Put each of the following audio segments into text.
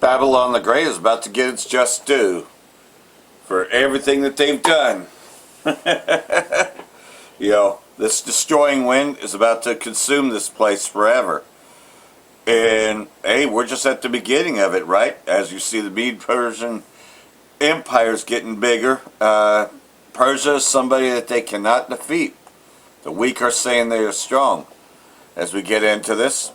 Babylon the Great is about to get its just due for everything that they've done. You know, this destroying wind is about to consume this place forever. And, hey, we're just at the beginning of it, right? As you see the Mede-Persian Empire's getting bigger. Persia is somebody that they cannot defeat. The weak are saying they are strong. As we get into this,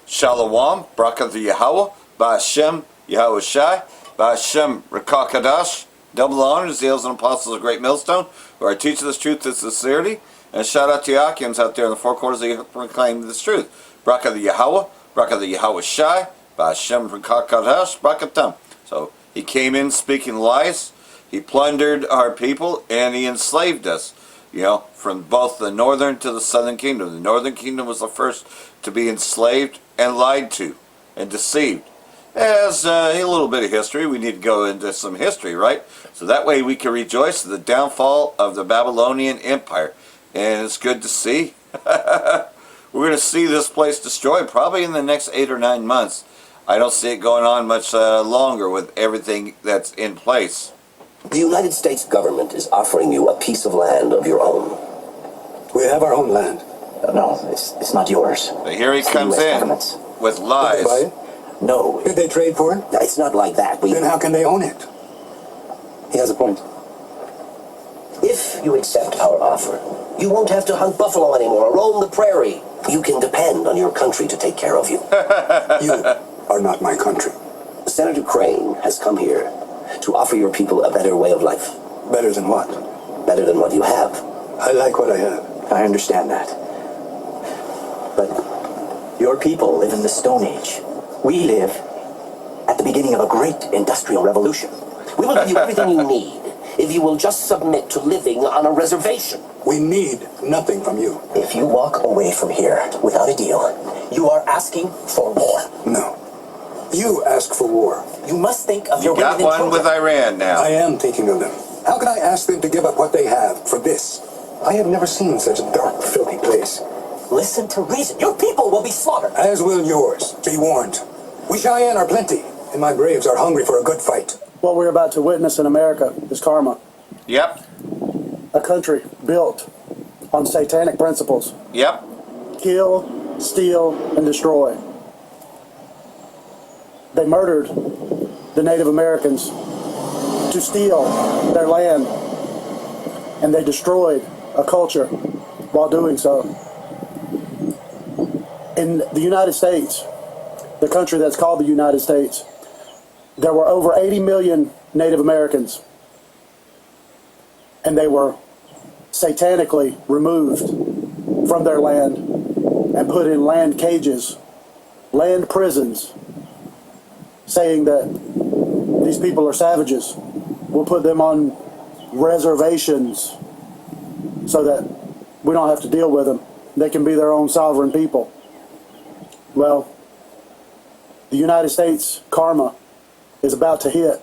Shalom, Brakat Yahweh, Ba'ashem Yahweh Shai, Ba'ashem Rekakadash, double honors, the elders and apostles of Great Millstone, who are teaching this truth with sincerity. And shout out to Yakims out there in the four corners that proclaim this truth. Brakat Yahweh, Brakat Yahweh Shai, Ba'ashem Rekakadash, Brakatam. So he came in speaking lies, he plundered our people, and he enslaved us. You know, from both the northern to the southern kingdom. The northern kingdom was the first to be enslaved and lied to and deceived. As a little bit of history, we need to go into some history, right? So that way we can rejoice at the downfall of the Babylonian Empire. And it's good to see. We're going to see this place destroyed probably in the next 8 or 9 months. I don't see it going on much longer with everything that's in place. The United States government is offering you a piece of land of your own. We have our own land. No, it's not yours. But here he comes in with lies. Did they buy it? No. Did they trade for it? It's not like that. Then how can they own it? He has a point. If you accept our offer, you won't have to hunt buffalo anymore or roam the prairie. You can depend on your country to take care of you. You are not my country. Senator Crane has come here to offer your people a better way of life. Better than what? Better than what you have. I like what I have. I understand that. But your people live in the Stone Age. We live at the beginning of a great industrial revolution. We will give you everything you need if you will just submit to living on a reservation. We need nothing from you. If you walk away from here without a deal, you are asking for war. No. You ask for war. You must think of your You got women and one with children. Iran now. I am thinking of them. How can I ask them to give up what they have for this? I have never seen such a dark, filthy place. Listen to reason. Your people will be slaughtered. As will yours. Be warned. We Cheyenne are plenty, and my braves are hungry for a good fight. What we're about to witness in America is karma. Yep. A country built on satanic principles. Yep. Kill, steal, and destroy. They murdered the Native Americans to steal their land, and they destroyed a culture while doing so. In the United States, the country that's called the United States, there were over 80 million Native Americans, and they were satanically removed from their land and put in land cages, land prisons, saying that these people are savages. We'll put them on reservations so that we don't have to deal with them. They can be their own sovereign people. Well, the United States karma is about to hit,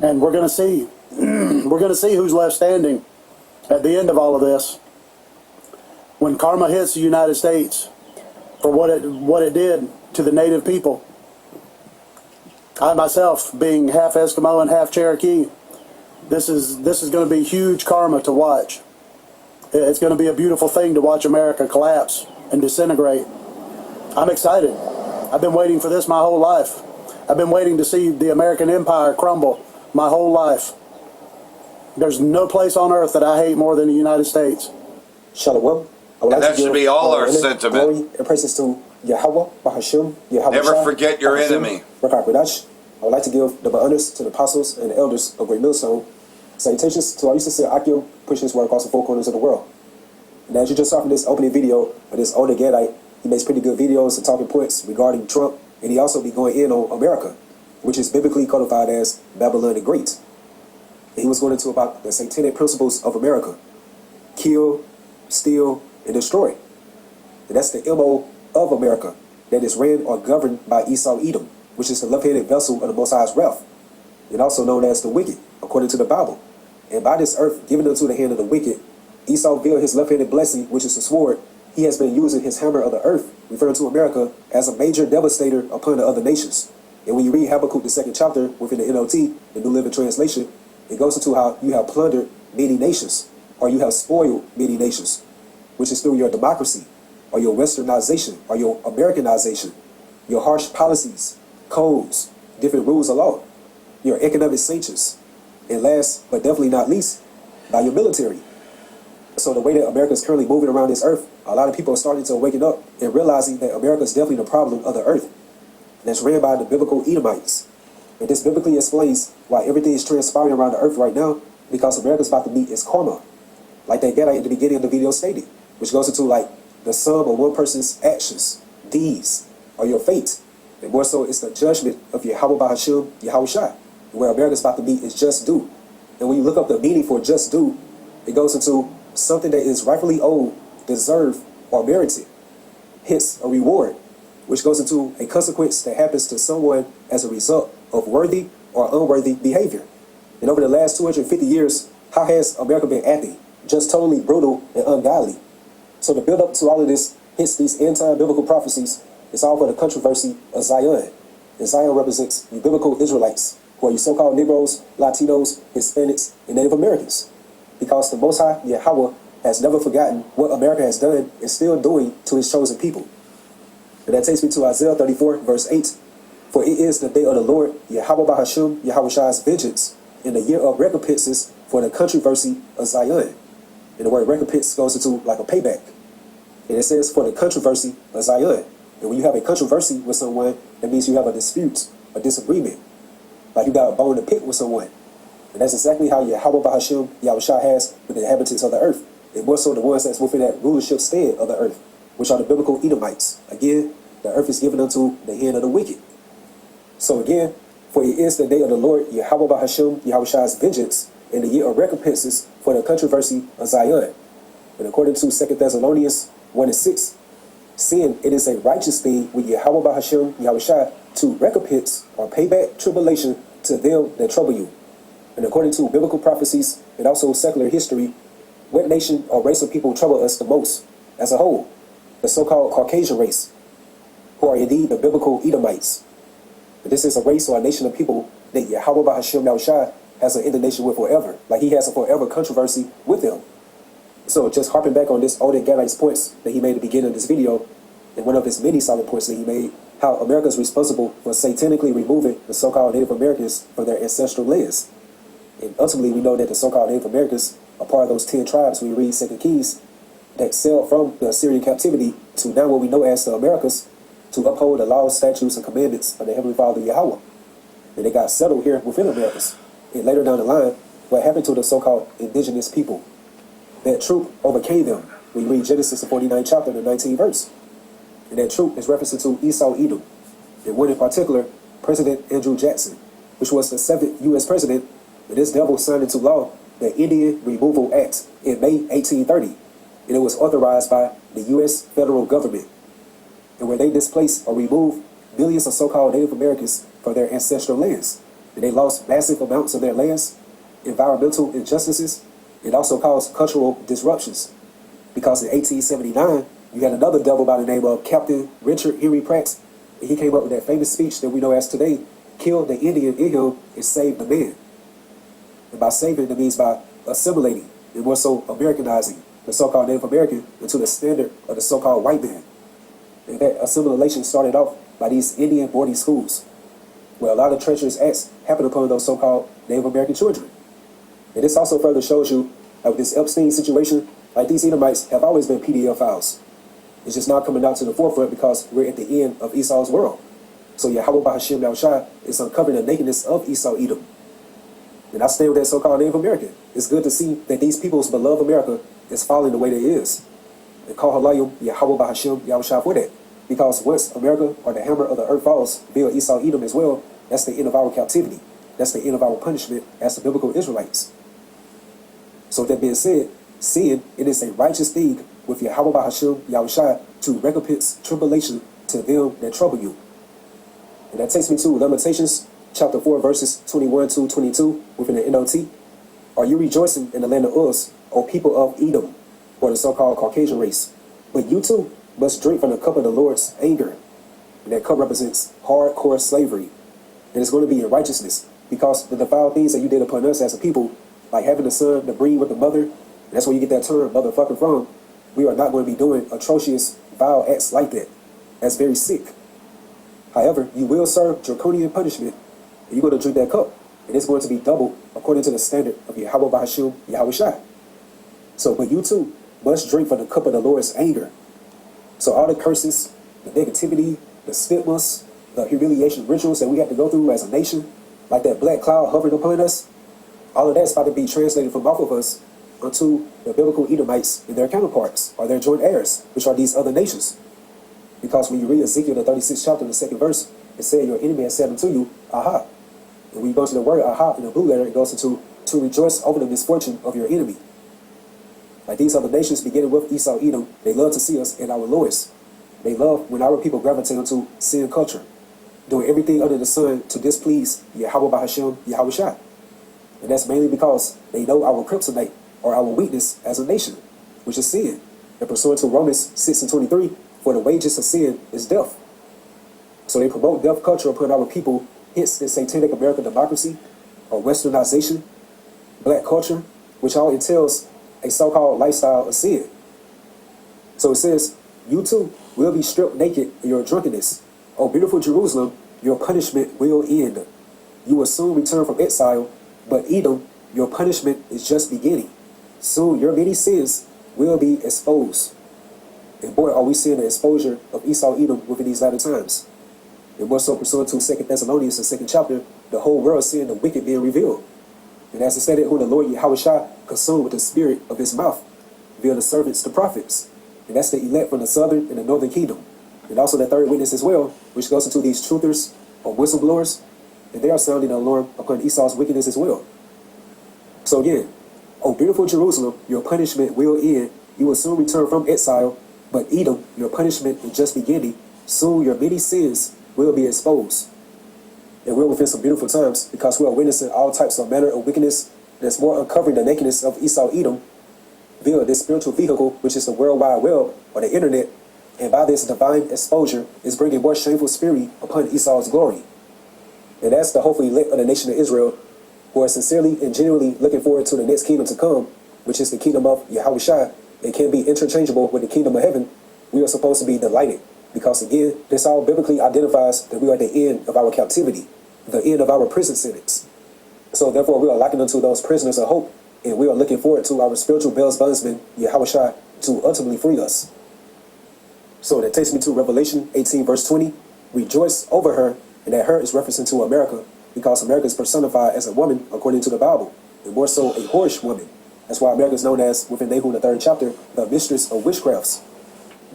and we're going to see. We're going to see who's left standing at the end of all of this. When karma hits the United States for what it did to the native people, I myself, being half Eskimo and half Cherokee, this is going to be huge karma to watch. It's going to be a beautiful thing to watch America collapse and disintegrate. I'm excited. I've been waiting for this my whole life. I've been waiting to see the American empire crumble my whole life. There's no place on earth that I hate more than the United States. Shalom. And that should be all our sentiment. Glory and praises to Yahweh, Bahashim, Yahweh. Never forget your enemy. I would like to give the honors to the apostles and the elders of Great Millstone. Salutations to our sincere Akio, pushing his word across the four corners of the world. And as you just saw from this opening video of this older Gadite, he makes pretty good videos and talking points regarding Trump, and he also be going in on America, which is biblically codified as Babylon the Great. And he was going into about the satanic principles of America: kill, steal, and destroy. And that's the MO of America, that is ran or governed by Esau Edom, which is the left-handed vessel of the Most High's wrath, and also known as the wicked, according to the Bible. And by this earth given unto the hand of the wicked, Esau veiled his left-handed blessing, which is the sword. He has been using his hammer of the earth, referring to America, as a major devastator upon the other nations. And when you read Habakkuk, the second chapter, within the NLT, the New Living Translation, it goes into how you have plundered many nations, or you have spoiled many nations, which is through your democracy, or your westernization, or your Americanization, your harsh policies, codes, different rules of law, your economic sanctions, and last but definitely not least, by your military. So the way that America is currently moving around this earth, a lot of people are starting to waken up and realizing that America is definitely the problem of the earth. That's ran by the biblical Edomites. And this biblically explains why everything is transpiring around the earth right now, because America's about to meet its karma. Like that guy at the beginning of the video stated, which goes into like the sum of one person's actions, deeds, or your fate. And more so, it's the judgment of Yahweh Bahashim, Yahweh Shai, where America's about to meet its just due. And when you look up the meaning for just due, it goes into something that is rightfully owed, deserved, or merited. Hence, a reward, which goes into a consequence that happens to someone as a result of worthy or unworthy behavior. And over the last 250 years, how has America been acting? Just totally brutal and ungodly. So the build up to all of this, hence these anti-biblical prophecies, is all for the controversy of Zion. And Zion represents the biblical Israelites, who are your so-called Negroes, Latinos, Hispanics, and Native Americans. Because the Most High, Yahweh, has never forgotten what America has done and still doing to his chosen people. And that takes me to Isaiah 34, verse 8. For it is the day of the Lord, Yahweh Bahashim, Yahweh Shai's vengeance, in the year of recompenses for the controversy of Zion. And the word recompense goes into like a payback. And it says for the controversy of Zion. And when you have a controversy with someone, that means you have a dispute, a disagreement. Like you got a bone to pick with someone. And that's exactly how Yahweh Bahashim, Yahweh Shai has with the inhabitants of the earth. And more so the ones that's within that rulership stead of the earth, which are the biblical Edomites. Again, the earth is given unto the hand of the wicked. So again, for it is the day of the Lord, Yahweh Bahashim, Yahweh Shai's vengeance, in the year of recompenses for the controversy of Zion. And according to 2 Thessalonians 1:6, seeing it is a righteous thing with Yahweh Bahashim, Yahweh Shai, to recompense or pay back tribulation to them that trouble you. And according to biblical prophecies and also secular history, what nation or race of people trouble us the most as a whole? The so-called Caucasian race, who are indeed the biblical Edomites. And this is a race or a nation of people that Yahweh Bahashim, Yahweh Shai has an indignation with forever. Like he has a forever controversy with them. So just harping back on this Odin Gadite's points that he made at the beginning of this video, and one of his many solid points that he made, how America is responsible for satanically removing the so-called Native Americans from their ancestral lands. And ultimately, we know that the so-called Native Americans are part of those 10 tribes we read 2 Kings that sailed from the Assyrian captivity to now what we know as the Americas to uphold the laws, statutes, and commandments of the Heavenly Father Yahweh. And they got settled here within Americas. And later down the line, what happened to the so-called indigenous people? That troop overcame them. We read Genesis, the 49th chapter, the 19th verse. And that troop is referencing to Esau Edom. And one in particular, President Andrew Jackson, which was the 7th U.S. president, and this devil signed into law the Indian Removal Act in May 1830. And it was authorized by the U.S. federal government. And where they displaced or removed millions of so-called Native Americans from their ancestral lands. And they lost massive amounts of their lands, environmental injustices, and also caused cultural disruptions. Because in 1879, you had another devil by the name of Captain Richard Henry Pratt, and he came up with that famous speech that we know as today, kill the Indian in him and save the man. And by saving, that means by assimilating, and more so Americanizing the so-called Native American into the standard of the so-called white man. And that assimilation started off by these Indian boarding schools, where a lot of treacherous acts happened upon those so-called Native American children. And this also further shows you that with this Epstein situation, like these Edomites have always been pedophiles. It's just now coming out to the forefront because we're at the end of Esau's world. So Yahweh Bahashim Yahweh Shai is uncovering the nakedness of Esau Edom. And I stand with that so-called Native American. It's good to see that these people's beloved America is falling the way that it is. And call Halayim Yahweh Bahashim Yahweh Shai for that. Because once America or the hammer of the earth falls via Esau Edom as well, that's the end of our captivity. That's the end of our punishment as the biblical Israelites. So with that being said, seeing it is a righteous thing with Yahweh Bahashim Yahweh Shai to recompense tribulation to them that trouble you. And that takes me to Lamentations chapter 4 verses 21 to 22 within the NLT. Are you rejoicing in the land of Uz, O people of Edom, or the so-called Caucasian race? But you too must drink from the cup of the Lord's anger. And that cup represents hardcore slavery. and it's going to be in righteousness, because the defiled things that you did upon us as a people, like having the son to breed with the mother, and that's where you get that term motherfucker from. We are not going to be doing atrocious, vile acts like that. That's very sick. However, you will serve draconian punishment, and you're going to drink that cup, and it's going to be doubled according to the standard of Yahweh Bahashim, Yahweh Shai. So, but you too must drink from the cup of the Lord's anger. So all the curses, the negativity, the stigmas, the humiliation rituals that we have to go through as a nation, like that black cloud hovering upon us, all of that's about to be translated from off of us unto the biblical Edomites and their counterparts, or their joint heirs, which are these other nations. Because when you read Ezekiel, the 36th chapter, the 2nd verse, it said, your enemy has said unto you, aha. And when you go to the word aha in the blue letter, it goes into to rejoice over the misfortune of your enemy. Like these other nations, beginning with Esau, Edom, they love to see us in our lowest. They love when our people gravitate into sin culture, doing everything under the sun to displease Yahweh Bahashim, Yahweh Shai. And that's mainly because they know our kryptonite, or our weakness as a nation, which is sin. And pursuant to Romans 6:23, for the wages of sin is death. So they promote death culture upon our people, hence the satanic American democracy, or westernization, black culture, which all entails a so-called lifestyle of sin. So it says, you too will be stripped naked in your drunkenness. O beautiful Jerusalem, your punishment will end. You will soon return from exile, but Edom, your punishment is just beginning. Soon your many sins will be exposed. And boy, are we seeing the exposure of Esau, Edom within these latter times. And more so pursuant to 2 Thessalonians, the 2nd chapter, the whole world seeing the wicked being revealed. And as it said, who the Lord Yahweh Shai consumed with the spirit of his mouth, via the servants, the prophets. And that's the elect from the southern and the northern kingdom. And also the third witness as well, which goes into these truthers or whistleblowers, and they are sounding the alarm upon Esau's wickedness as well. So again, O beautiful Jerusalem, your punishment will end. You will soon return from exile, but Edom, your punishment is just beginning. Soon your many sins will be exposed. And we're within some beautiful times, because we are witnessing all types of manner of wickedness that's more uncovering the nakedness of Esau, Edom, via this spiritual vehicle, which is the World Wide Web, or the internet, and by this divine exposure is bringing more shameful spirit upon Esau's glory. And that's the hopefully elect of the nation of Israel, who are sincerely and genuinely looking forward to the next kingdom to come, which is the kingdom of Yahweh Shai. It can be interchangeable with the kingdom of heaven. We are supposed to be delighted, because again, this all biblically identifies that we are at the end of our captivity, the end of our prison sentence. So therefore, we are locking unto those prisoners of hope, and we are looking forward to our spiritual Bell's bondsman, Yahweh Shai, to ultimately free us. So that takes me to Revelation 18 verse 20. Rejoice over her, and that her is referencing to America, because America is personified as a woman according to the Bible, and more so a whorish woman. That's why America is known as, within Nahum the 3rd chapter, the mistress of witchcrafts,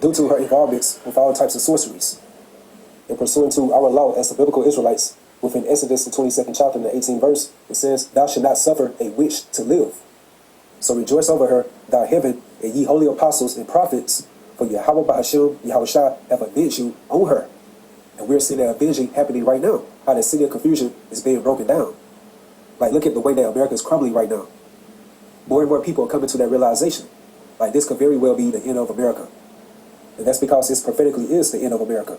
due to her involvements with all types of sorceries. And pursuant to our law as the biblical Israelites, within Exodus the 22nd chapter and the 18th verse, it says, thou shalt not suffer a witch to live. So rejoice over her, thou heaven, and ye holy apostles and prophets, for Yahweh Bahashim, Yahweh Shai, have avenged you on her. And we're seeing that avenging happening right now, how the city of confusion is being broken down. Like, look at the way that America is crumbling right now. More and more people are coming to that realization. Like, this could very well be the end of America. And that's because this prophetically is the end of America.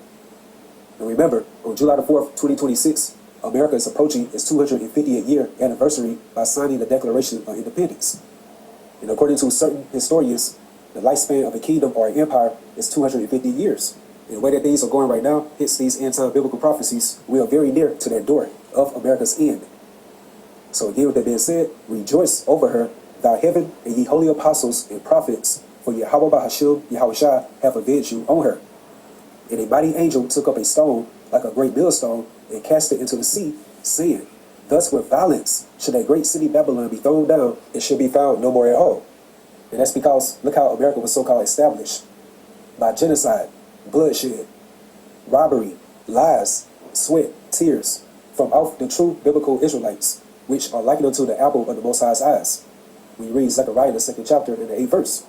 And remember, on July the 4th, 2026, America is approaching its 250th year anniversary by signing the Declaration of Independence. And according to certain historians, the lifespan of a kingdom or an empire is 250 years. And the way that things are going right now hits these end-time biblical prophecies. We are very near to that door of America's end. So again, with that being said, rejoice over her, thy heaven, and ye holy apostles and prophets, for Yahweh Bahashim, Yahweh Shai, have avenged you on her. And a mighty angel took up a stone, like a great millstone, and cast it into the sea, saying, thus with violence should that great city Babylon be thrown down, and should be found no more at all. And that's because, look how America was so-called established. By genocide, bloodshed, robbery, lies, sweat, tears, from off the true biblical Israelites, which are likened unto the apple of the Most High's eyes. When you read Zechariah, the 2nd chapter, and the 8th verse.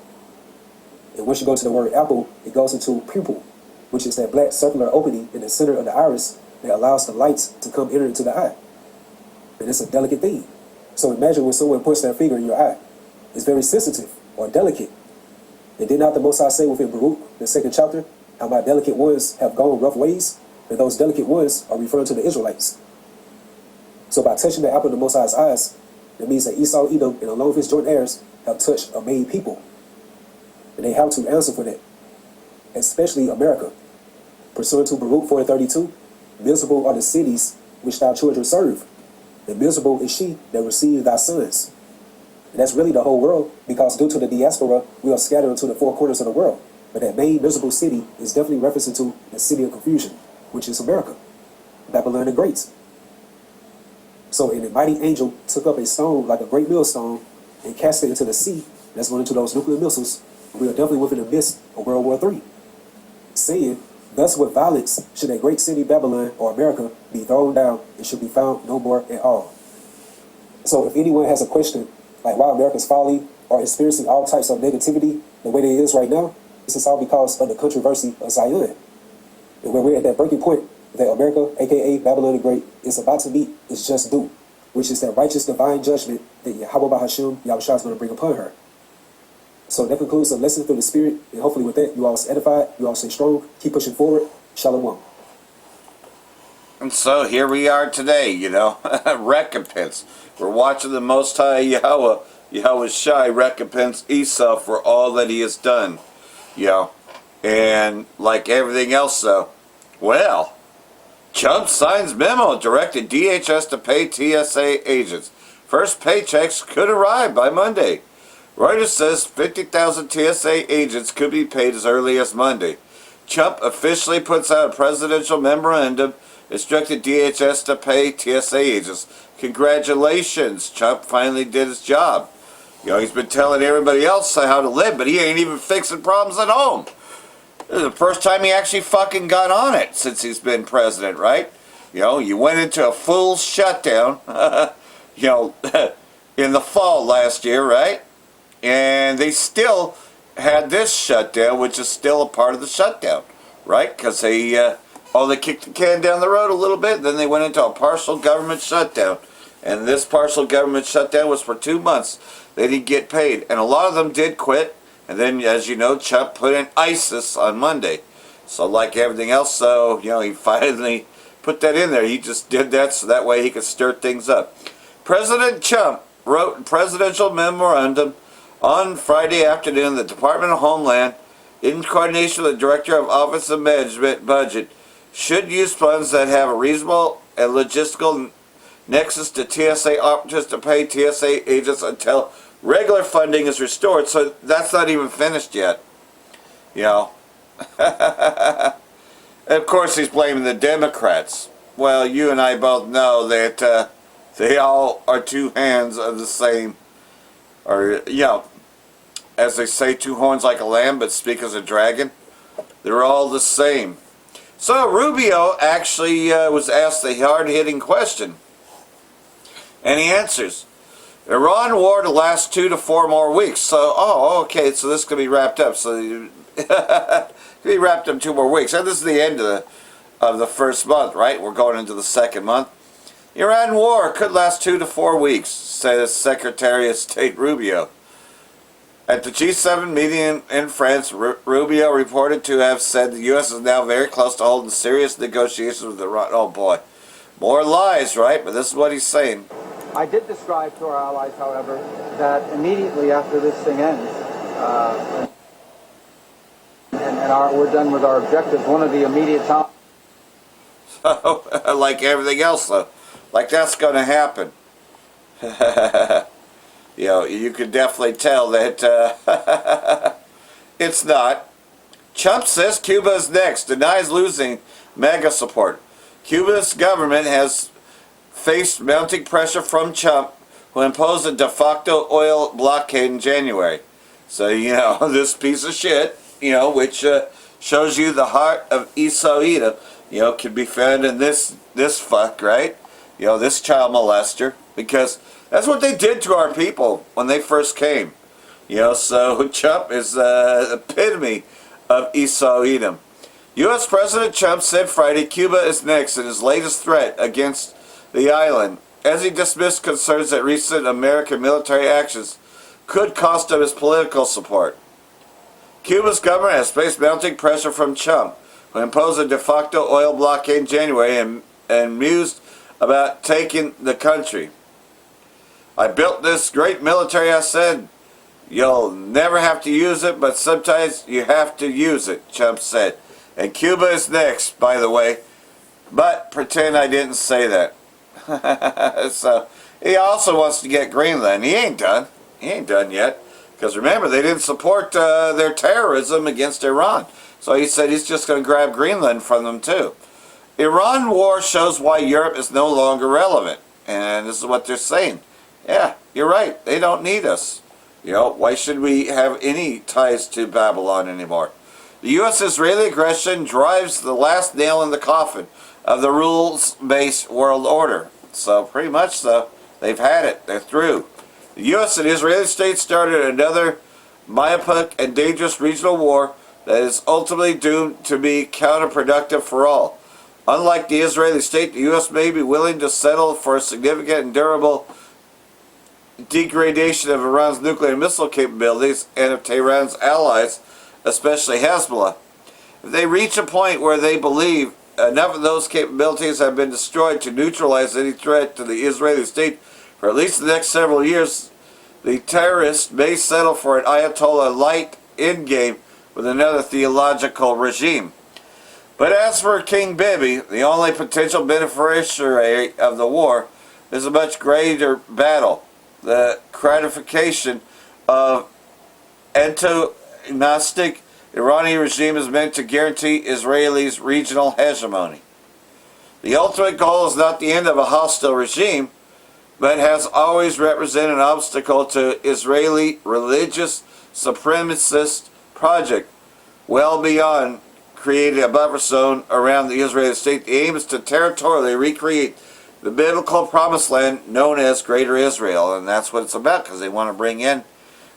And once you go to the word apple, it goes into pupil, which is that black circular opening in the center of the iris that allows the lights to come enter into the eye. And it's a delicate thing. So imagine when someone puts their finger in your eye. It's very sensitive or delicate. And did not the Most High say within Baruch, the 2nd chapter, how my delicate ones have gone rough ways? And those delicate ones are referring to the Israelites. So by touching the apple of the Most High's eyes, that means that Esau, Edom, and along with his joint heirs have touched a made people. And they have to answer for that, especially America. Pursuant to Baruch 4:32, miserable are the cities which thy children serve, and miserable is she that received thy sons. And that's really the whole world, because due to the diaspora, we are scattered into the four corners of the world. But that main miserable city is definitely referencing to the city of confusion, which is America, Babylon the Great. So, and the mighty angel took up a stone like a great millstone and cast it into the sea. That's going into those nuclear missiles. We are definitely within the midst of World War III. Saying, thus with violence should a great city, Babylon or America, be thrown down and should be found no more at all. So if anyone has a question, like why America's folly or experiencing all types of negativity the way it is right now, this is all because of the controversy of Zion. And when we're at that breaking point that America, aka Babylon the Great, is about to meet its just due, which is that righteous divine judgment that Yahweh Bahasham Yahushua is going to bring upon her. So that concludes the lesson through the Spirit, and hopefully with that, you all stay edified, you all stay strong, keep pushing forward. Shalom. And so here we are today, you know, recompense. We're watching the Most High Yahweh Shai recompense Esau for all that he has done, you know. And like everything else, though, well, Trump signs memo directed DHS to pay TSA agents. First paychecks could arrive by Monday. Reuters says 50,000 TSA agents could be paid as early as Monday. Trump officially puts out a presidential memorandum instructing DHS to pay TSA agents. Congratulations, Trump finally did his job. You know, he's been telling everybody else how to live, but he ain't even fixing problems at home. This is the first time he actually fucking got on it since he's been president, right? You know, you went into a full shutdown, you know, in the fall last year, right? And they still had this shutdown, which is still a part of the shutdown, right? Because they kicked the can down the road a little bit, then they went into a partial government shutdown. And this partial government shutdown was for 2 months. They didn't get paid. And a lot of them did quit. And then, as you know, Trump put in ISIS on Monday. So like everything else, so, you know, he finally put that in there. He just did that so that way he could stir things up. President Trump wrote a presidential memorandum on Friday afternoon. The Department of Homeland, in coordination with the Director of Office of Management Budget, should use funds that have a reasonable and logistical nexus to TSA operatives to pay TSA agents until regular funding is restored. So that's not even finished yet. You know. And of course he's blaming the Democrats. Well, you and I both know that they all are two hands of the same, or, you know, as they say, two horns like a lamb, but speak as a dragon. They're all the same. So Rubio actually was asked the hard-hitting question. And he answers, Iran war to last 2 to 4 more weeks. So, okay, so this could be wrapped up. So, it could be wrapped up 2 more weeks. And this is the end of the first month, right? We're going into the second month. Iran war could last 2 to 4 weeks, says Secretary of State Rubio. At the G7 meeting in France, Rubio reported to have said the U.S. is now very close to holding serious negotiations with Iran. Oh boy. More lies, right? But this is what he's saying. I did describe to our allies, however, that immediately after this thing ends, we're done with our objectives, one of the immediate challenges. So, like everything else, though, like that's going to happen. You know, you could definitely tell that it's not. Trump says Cuba is next, denies losing MAGA support. Cuba's government has faced mounting pressure from Trump, who imposed a de facto oil blockade in January. So, you know, this piece of shit, you know, which shows you the heart of Esau Edom, you know, can be found in this fuck, right? You know, this child molester, because that's what they did to our people when they first came. You know, so Trump is the epitome of Esau Edom. U.S. President Trump said Friday Cuba is next in his latest threat against the island, as he dismissed concerns that recent American military actions could cost him his political support. Cuba's government has faced mounting pressure from Trump, who imposed a de facto oil blockade in January and mused about taking the country. I built this great military, I said. You'll never have to use it, but sometimes you have to use it, Trump said. And Cuba is next, by the way. But pretend I didn't say that. So he also wants to get Greenland. He ain't done. He ain't done yet. Because remember, they didn't support their terrorism against Iran. So he said he's just going to grab Greenland from them too. Iran war shows why Europe is no longer relevant. And this is what they're saying. Yeah, you're right. They don't need us. You know, why should we have any ties to Babylon anymore? The U.S.-Israeli aggression drives the last nail in the coffin of the rules-based world order. So pretty much so, they've had it. They're through. The U.S. and Israeli states started another myopic and dangerous regional war that is ultimately doomed to be counterproductive for all. Unlike the Israeli state, the U.S. may be willing to settle for a significant and durable degradation of Iran's nuclear missile capabilities and of Tehran's allies, especially Hezbollah. If they reach a point where they believe enough of those capabilities have been destroyed to neutralize any threat to the Israeli state for at least the next several years, the terrorists may settle for an Ayatollah-light endgame with another theological regime. But as for King Bibi, the only potential beneficiary of the war, is a much greater battle. The gratification of antagonistic Iranian regime is meant to guarantee Israelis' regional hegemony. The ultimate goal is not the end of a hostile regime, but has always represented an obstacle to Israeli religious supremacist project well beyond creating a buffer zone around the Israeli state. The aim is to territorially recreate the biblical promised land known as Greater Israel, and that's what it's about, because they want to bring in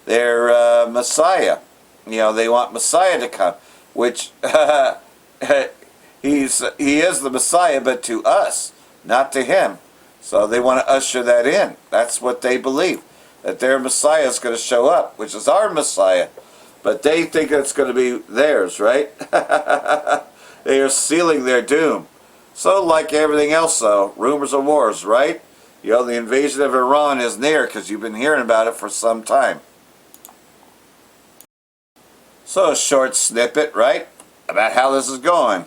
their Messiah. You know, they want Messiah to come, which he is the Messiah, but to us, not to him. So they want to usher that in. That's what they believe, that their Messiah is going to show up, which is our Messiah. But they think it's going to be theirs, right? They are sealing their doom. So like everything else, though, rumors of wars, right? You know, the invasion of Iran is near because you've been hearing about it for some time. So a short snippet, right, about how this is going.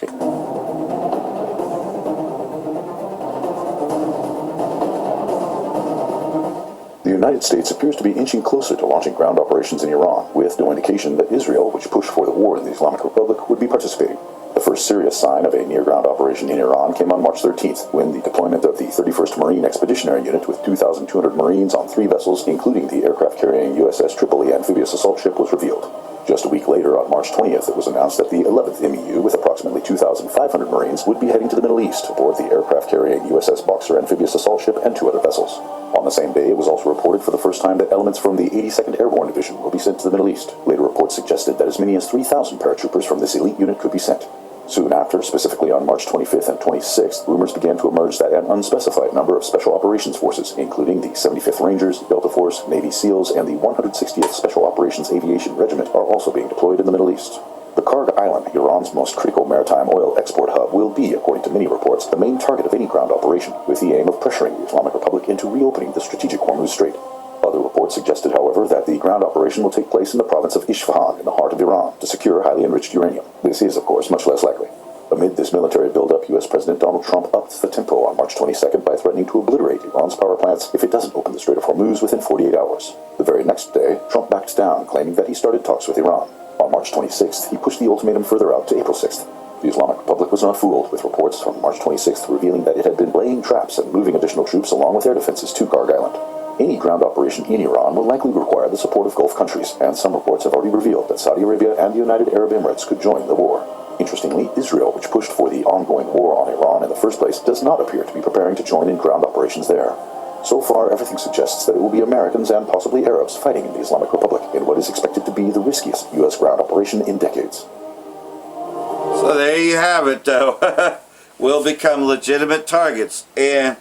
The United States appears to be inching closer to launching ground operations in Iran, with no indication that Israel, which pushed for the war in the Islamic Republic, would be participating. The first serious sign of a near-ground operation in Iran came on March 13th, when the deployment of the 31st Marine Expeditionary Unit with 2,200 Marines on 3 vessels, including the aircraft-carrying USS Tripoli amphibious assault ship, was revealed. Just a week later, on March 20th, it was announced that the 11th MEU, with approximately 2,500 Marines, would be heading to the Middle East aboard the aircraft-carrying USS Boxer amphibious assault ship and 2 other vessels. On the same day, it was also reported for the first time that elements from the 82nd Airborne Division will be sent to the Middle East. Later reports suggested that as many as 3,000 paratroopers from this elite unit could be sent. Soon after, specifically on March 25th and 26th, rumors began to emerge that an unspecified number of Special Operations Forces, including the 75th Rangers, Delta Force, Navy SEALs, and the 160th Special Operations Aviation Regiment, are also being deployed in the Middle East. The Karg Island, Iran's most critical maritime oil export hub, will be, according to many reports, the main target of any ground operation, with the aim of pressuring the Islamic Republic into reopening the strategic Hormuz Strait. Other reports suggested, however, that the ground operation will take place in the province of Isfahan, in the heart of Iran, to secure highly enriched uranium. This is, of course, much less likely. Amid this military buildup, U.S. President Donald Trump upped the tempo on March 22nd by threatening to obliterate Iran's power plants if it doesn't open the Strait of Hormuz within 48 hours. The very next day, Trump backed down, claiming that he started talks with Iran. On March 26th, he pushed the ultimatum further out to April 6th. The Islamic Republic was not fooled, with reports from March 26th revealing that it had been laying traps and moving additional troops along with air defenses to Karg Island. Any ground operation in Iran will likely require the support of Gulf countries, and some reports have already revealed that Saudi Arabia and the United Arab Emirates could join the war. Interestingly, Israel, which pushed for the ongoing war on Iran in the first place, does not appear to be preparing to join in ground operations there. So far, everything suggests that it will be Americans and possibly Arabs fighting in the Islamic Republic in what is expected to be the riskiest U.S. ground operation in decades. So there you have it, though. We'll become legitimate targets. And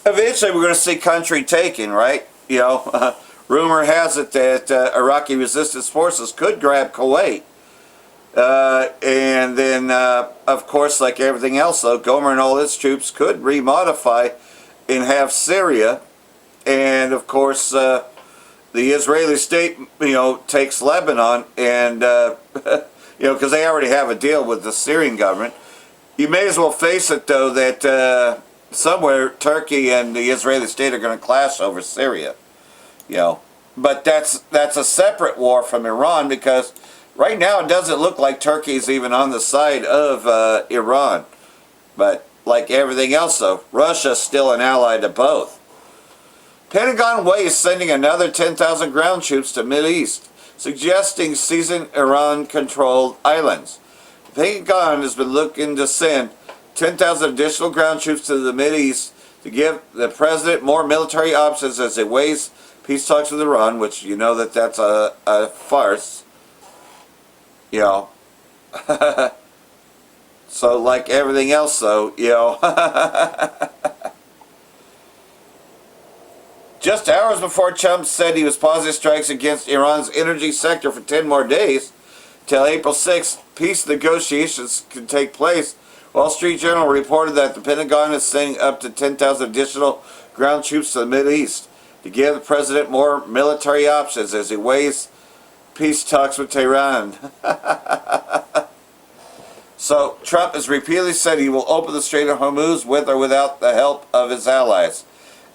eventually we're going to see country taken, right? You know, rumor has it that Iraqi resistance forces could grab Kuwait. And then, of course, like everything else, though, Gomer and all his troops could remodify and have Syria. And, of course, the Israeli state, takes Lebanon. And, because they already have a deal with the Syrian government. You may as well face it, though, that somewhere Turkey and the Israeli state are going to clash over Syria. But that's a separate war from Iran, because right now it doesn't look like Turkey's even on the side of Iran. But like everything else, though, Russia's still an ally to both. Pentagon weighs sending another 10,000 ground troops to Mideast, suggesting seizing Iran-controlled islands. The Pentagon has been looking to send 10,000 additional ground troops to the Mideast to give the president more military options as it weighs peace talks with Iran, which you know that's a farce. So like everything else, though, just hours before Trump said he was pausing strikes against Iran's energy sector for 10 more days, till April 6th, peace negotiations can take place. Wall Street Journal reported that the Pentagon is sending up to 10,000 additional ground troops to the Mideast to give the president more military options as he weighs peace talks with Tehran. So Trump has repeatedly said he will open the Strait of Hormuz with or without the help of his allies.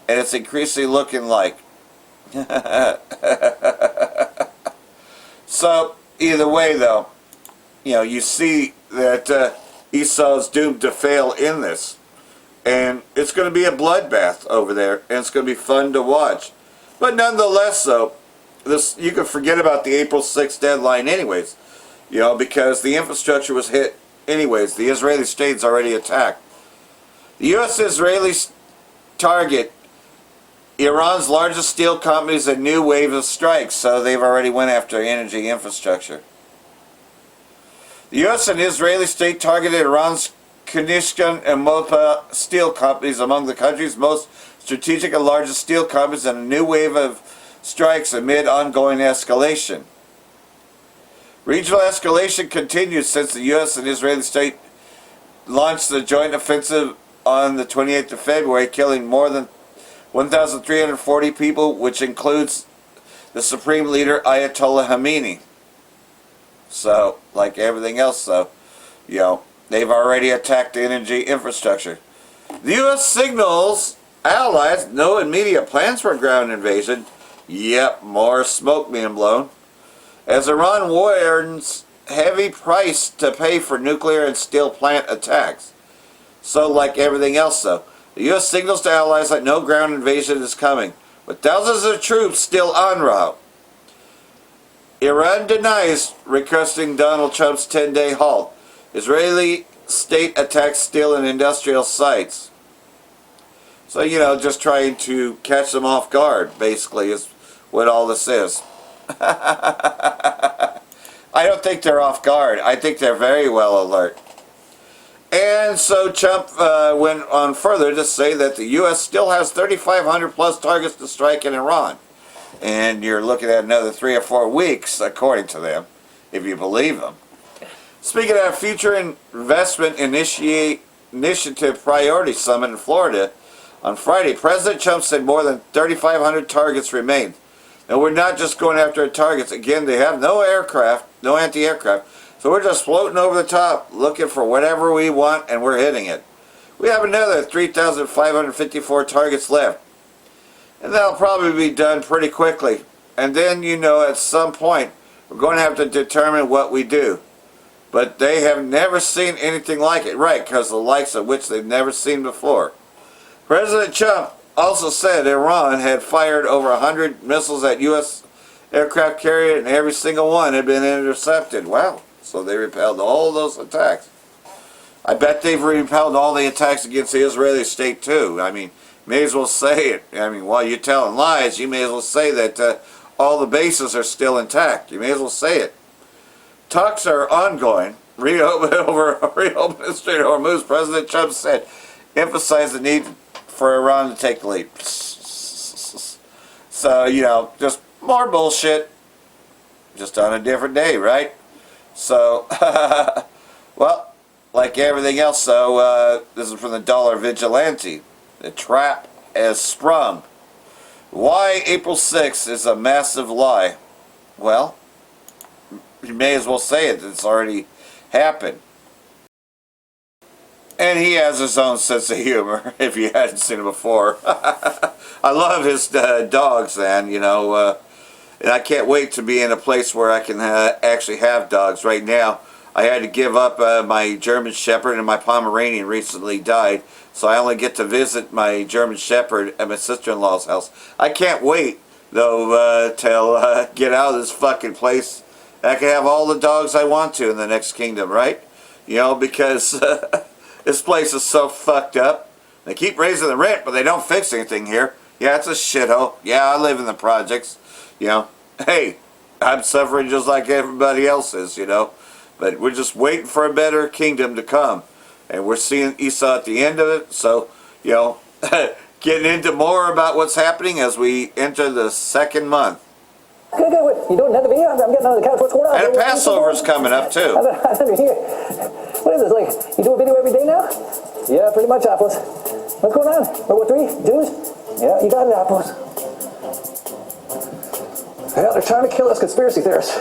And it's increasingly looking like. So either way, though, you see that Esau's doomed to fail in this. And it's going to be a bloodbath over there, and it's going to be fun to watch. But nonetheless, though, you can forget about the April 6th deadline anyways, because the infrastructure was hit anyways. The Israeli state's already attacked. The U.S. Israelis target Iran's largest steel companies a new wave of strikes, so they've already went after energy infrastructure. The U.S. and Israeli state targeted Iran's Kanishkan and Mopa steel companies, among the country's most strategic and largest steel companies, in a new wave of strikes amid ongoing escalation. Regional escalation continues since the U.S. and Israeli state launched the joint offensive on the 28th of February, killing more than 1,340 people, which includes the supreme leader Ayatollah Khamenei. So, like everything else, though, they've already attacked the energy infrastructure. The U.S. signals allies no immediate plans for a ground invasion. Yep, more smoke being blown. As Iran warns heavy price to pay for nuclear and steel plant attacks. So, like everything else, though, the U.S. signals to allies that no ground invasion is coming, with thousands of troops still en route. Iran denies requesting Donald Trump's 10-day halt. Israeli state attacks steel and industrial sites. So, just trying to catch them off guard, basically, is what all this is. I don't think they're off guard. I think they're very well alert. And so Trump went on further to say that the U.S. still has 3,500 plus targets to strike in Iran. And you're looking at another 3 or 4 weeks, according to them, if you believe them. Speaking of Future Investment Initiative Priority Summit in Florida, on Friday, President Trump said more than 3,500 targets remain. And we're not just going after targets. Again, they have no aircraft, no anti-aircraft. So we're just floating over the top, looking for whatever we want, and we're hitting it. We have another 3,554 targets left. And that'll probably be done pretty quickly. And then, at some point, we're going to have to determine what we do. But they have never seen anything like it, right, because the likes of which they've never seen before. President Trump also said Iran had fired over 100 missiles at U.S. aircraft carrier, and every single one had been intercepted. Wow. So they repelled all those attacks. I bet they've repelled all the attacks against the Israeli state, too. I mean, may as well say it. I mean, while you're telling lies, you may as well say that all the bases are still intact. You may as well say it. Talks are ongoing. Reopen the Strait of Hormuz, President Trump said, emphasized the need for Iran to take the lead. So, just more bullshit, just on a different day, right? So, well, like everything else, though, this is from the Dollar Vigilante. The trap has sprung. Why April 6th is a massive lie? Well, you may as well say it. It's already happened. And he has his own sense of humor, if you hadn't seen it before. I love his dogs, man, you know. And I can't wait to be in a place where I can actually have dogs. Right now, I had to give up my German Shepherd, and my Pomeranian recently died. So I only get to visit my German Shepherd at my sister-in-law's house. I can't wait, though, till get out of this fucking place. I can have all the dogs I want to in the next kingdom, right? You know, because this place is so fucked up. They keep raising the rent, but they don't fix anything here. Yeah, it's a shithole. Yeah, I live in the projects. You know, hey, I'm suffering just like everybody else is, you know. But we're just waiting for a better kingdom to come. And we're seeing Esau at the end of it. So, you know, getting into more about what's happening as we enter the second month. Good. You doing another video? I'm getting on the couch. What's going on? And a Passover's coming up, too. What is this, like, you do a video every day now? Yeah, pretty much, Apples. What's going on? WW3? Jews? Yeah, you got it, Apples. Yeah, they're trying to kill us conspiracy theorists.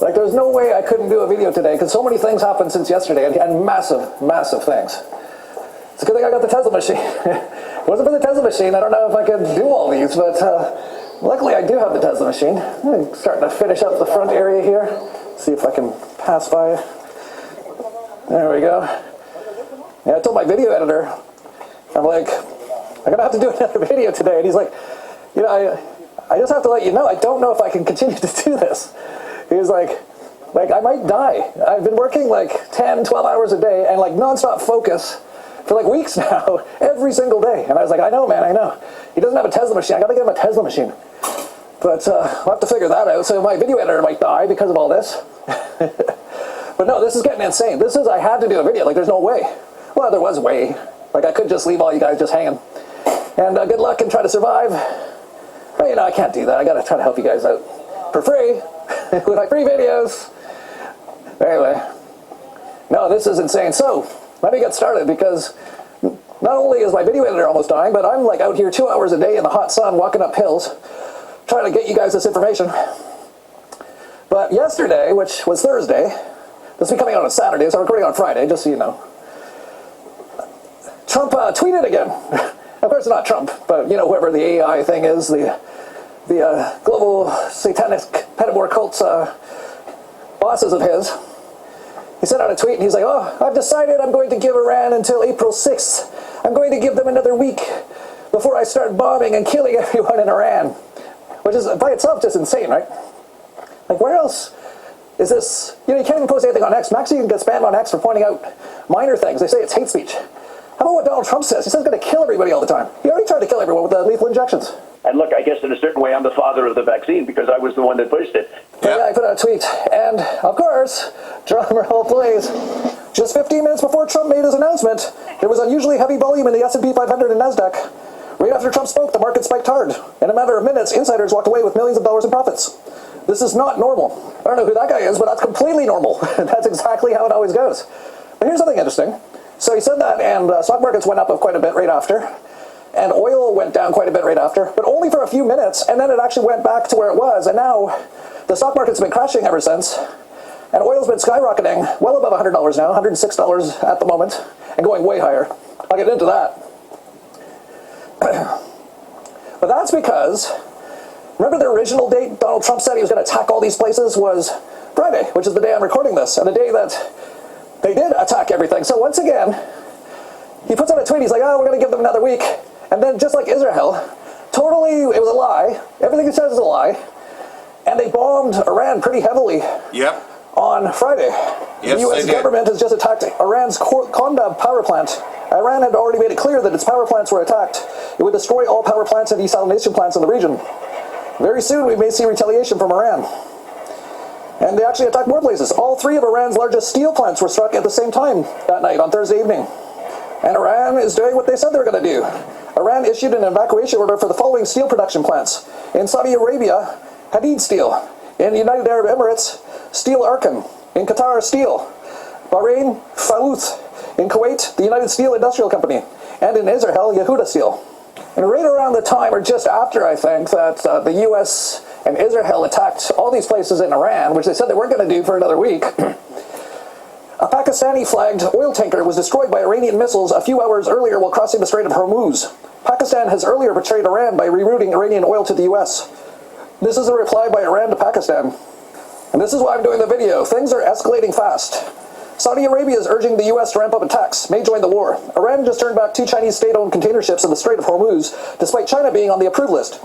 Like, there's no way I couldn't do a video today, because so many things happened since yesterday, and massive things. It's a good thing I got the Tesla machine. If it wasn't for the Tesla machine, I don't know if I could do all these, but luckily I do have the Tesla machine. I'm starting to finish up the front area here. See if I can pass by. There we go. Yeah, I told my video editor, I'm like, I'm gonna have to do another video today, and he's like, you know, I just have to let you know, I don't know if I can continue to do this. He was like, I might die. I've been working like 10, 12 hours a day and like nonstop focus for like weeks now, every single day. And I was like, I know, man, I know. He doesn't have a Tesla machine. I gotta get him a Tesla machine. But I'll have to figure that out. So my video editor might die because of all this. But no, this is getting insane. This is, I had to do a video. Like, there's no way. Well, there was a way. Like, I could just leave all you guys just hanging. And good luck and try to survive. But, you know, I can't do that. I gotta try to help you guys out for free with my free videos. Anyway, no, this is insane. So, let me get started, because not only is my video editor almost dying, but I'm like out here 2 hours a day in the hot sun walking up hills trying to get you guys this information. But yesterday, which was Thursday, this will be coming out on Saturday, so I'm recording on Friday, just so you know. Trump tweeted again. Of course, not Trump, but you know, whoever the AI thing is, the global satanic pedophile cult's bosses of his. He sent out a tweet and he's like, oh, I've decided I'm going to give Iran until April 6th. I'm going to give them another week before I start bombing and killing everyone in Iran. Which is by itself just insane, right? Like, where else is this? You know, you can't even post anything on X. Max even gets banned on X for pointing out minor things. They say it's hate speech. How about what Donald Trump says? He says he's going to kill everybody all the time. He already tried to kill everyone with the lethal injections. And look, I guess in a certain way I'm the father of the vaccine because I was the one that pushed it. Yeah, I put out a tweet. And, of course, drum roll please, just 15 minutes before Trump made his announcement, there was unusually heavy volume in the S&P 500 and NASDAQ. Right after Trump spoke, the market spiked hard. In a matter of minutes, insiders walked away with millions of dollars in profits. This is not normal. I don't know who that guy is, but that's completely normal. That's exactly how it always goes. But here's something interesting. So he said that, and stock markets went up quite a bit right after. And oil went down quite a bit right after, but only for a few minutes, and then it actually went back to where it was, and now the stock market's been crashing ever since, and oil's been skyrocketing, well above $100 now, $106 at the moment, and going way higher. I'll get into that. But that's because, remember the original date Donald Trump said he was going to attack all these places was Friday, which is the day I'm recording this, and the day that they did attack everything. So once again, he puts out a tweet, he's like, oh, we're going to give them another week. And then just like Israel, totally, it was a lie. Everything he says is a lie. And they bombed Iran pretty heavily on Friday. Yes, the U.S. government has just attacked Iran's Kondab power plant. Iran had already made it clear that its power plants were attacked. It would destroy all power plants and desalination plants in the region. Very soon we may see retaliation from Iran. And they actually attacked more places. All three of Iran's largest steel plants were struck at the same time that night on Thursday evening. And Iran is doing what they said they were going to do. Iran issued an evacuation order for the following steel production plants. In Saudi Arabia, Hadid Steel. In the United Arab Emirates, Steel Arkan. In Qatar, Steel. Bahrain, Faluth. In Kuwait, the United Steel Industrial Company. And in Israel, Yehuda Steel. And right around the time, or just after, I think, that the U.S. and Israel attacked all these places in Iran, which they said they weren't going to do for another week, a Pakistani-flagged oil tanker was destroyed by Iranian missiles a few hours earlier while crossing the Strait of Hormuz. Pakistan has earlier betrayed Iran by rerouting Iranian oil to the U.S. This is a reply by Iran to Pakistan. And this is why I'm doing the video. Things are escalating fast. Saudi Arabia is urging the U.S. to ramp up attacks, may join the war. Iran just turned back 2 Chinese state-owned container ships in the Strait of Hormuz, despite China being on the approved list.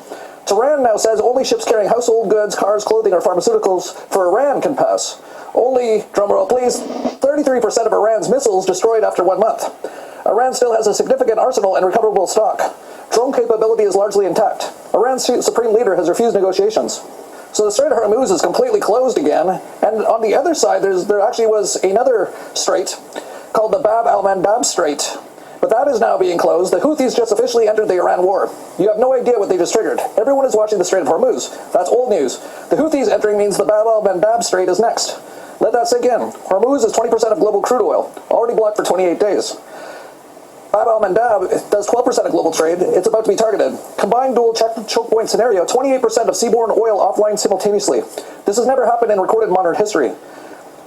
Tehran now says only ships carrying household goods, cars, clothing, or pharmaceuticals for Iran can pass. Only, drumroll please, 33% of Iran's missiles destroyed after 1 month. Iran still has a significant arsenal and recoverable stock. Drone capability is largely intact. Iran's supreme leader has refused negotiations. So the Strait of Hormuz is completely closed again, and on the other side there actually was another strait called the Bab al-Mandab Strait, but that is now being closed. The Houthis just officially entered the Iran war. You have no idea what they just triggered. Everyone is watching the Strait of Hormuz. That's old news. The Houthis entering means the Bab al-Mandab Strait is next. Let that sink in. Hormuz is 20% of global crude oil, already blocked for 28 days. Bab al-Mandab does 12% of global trade. It's about to be targeted. Combined dual choke point scenario, 28% of seaborne oil offline simultaneously. This has never happened in recorded modern history.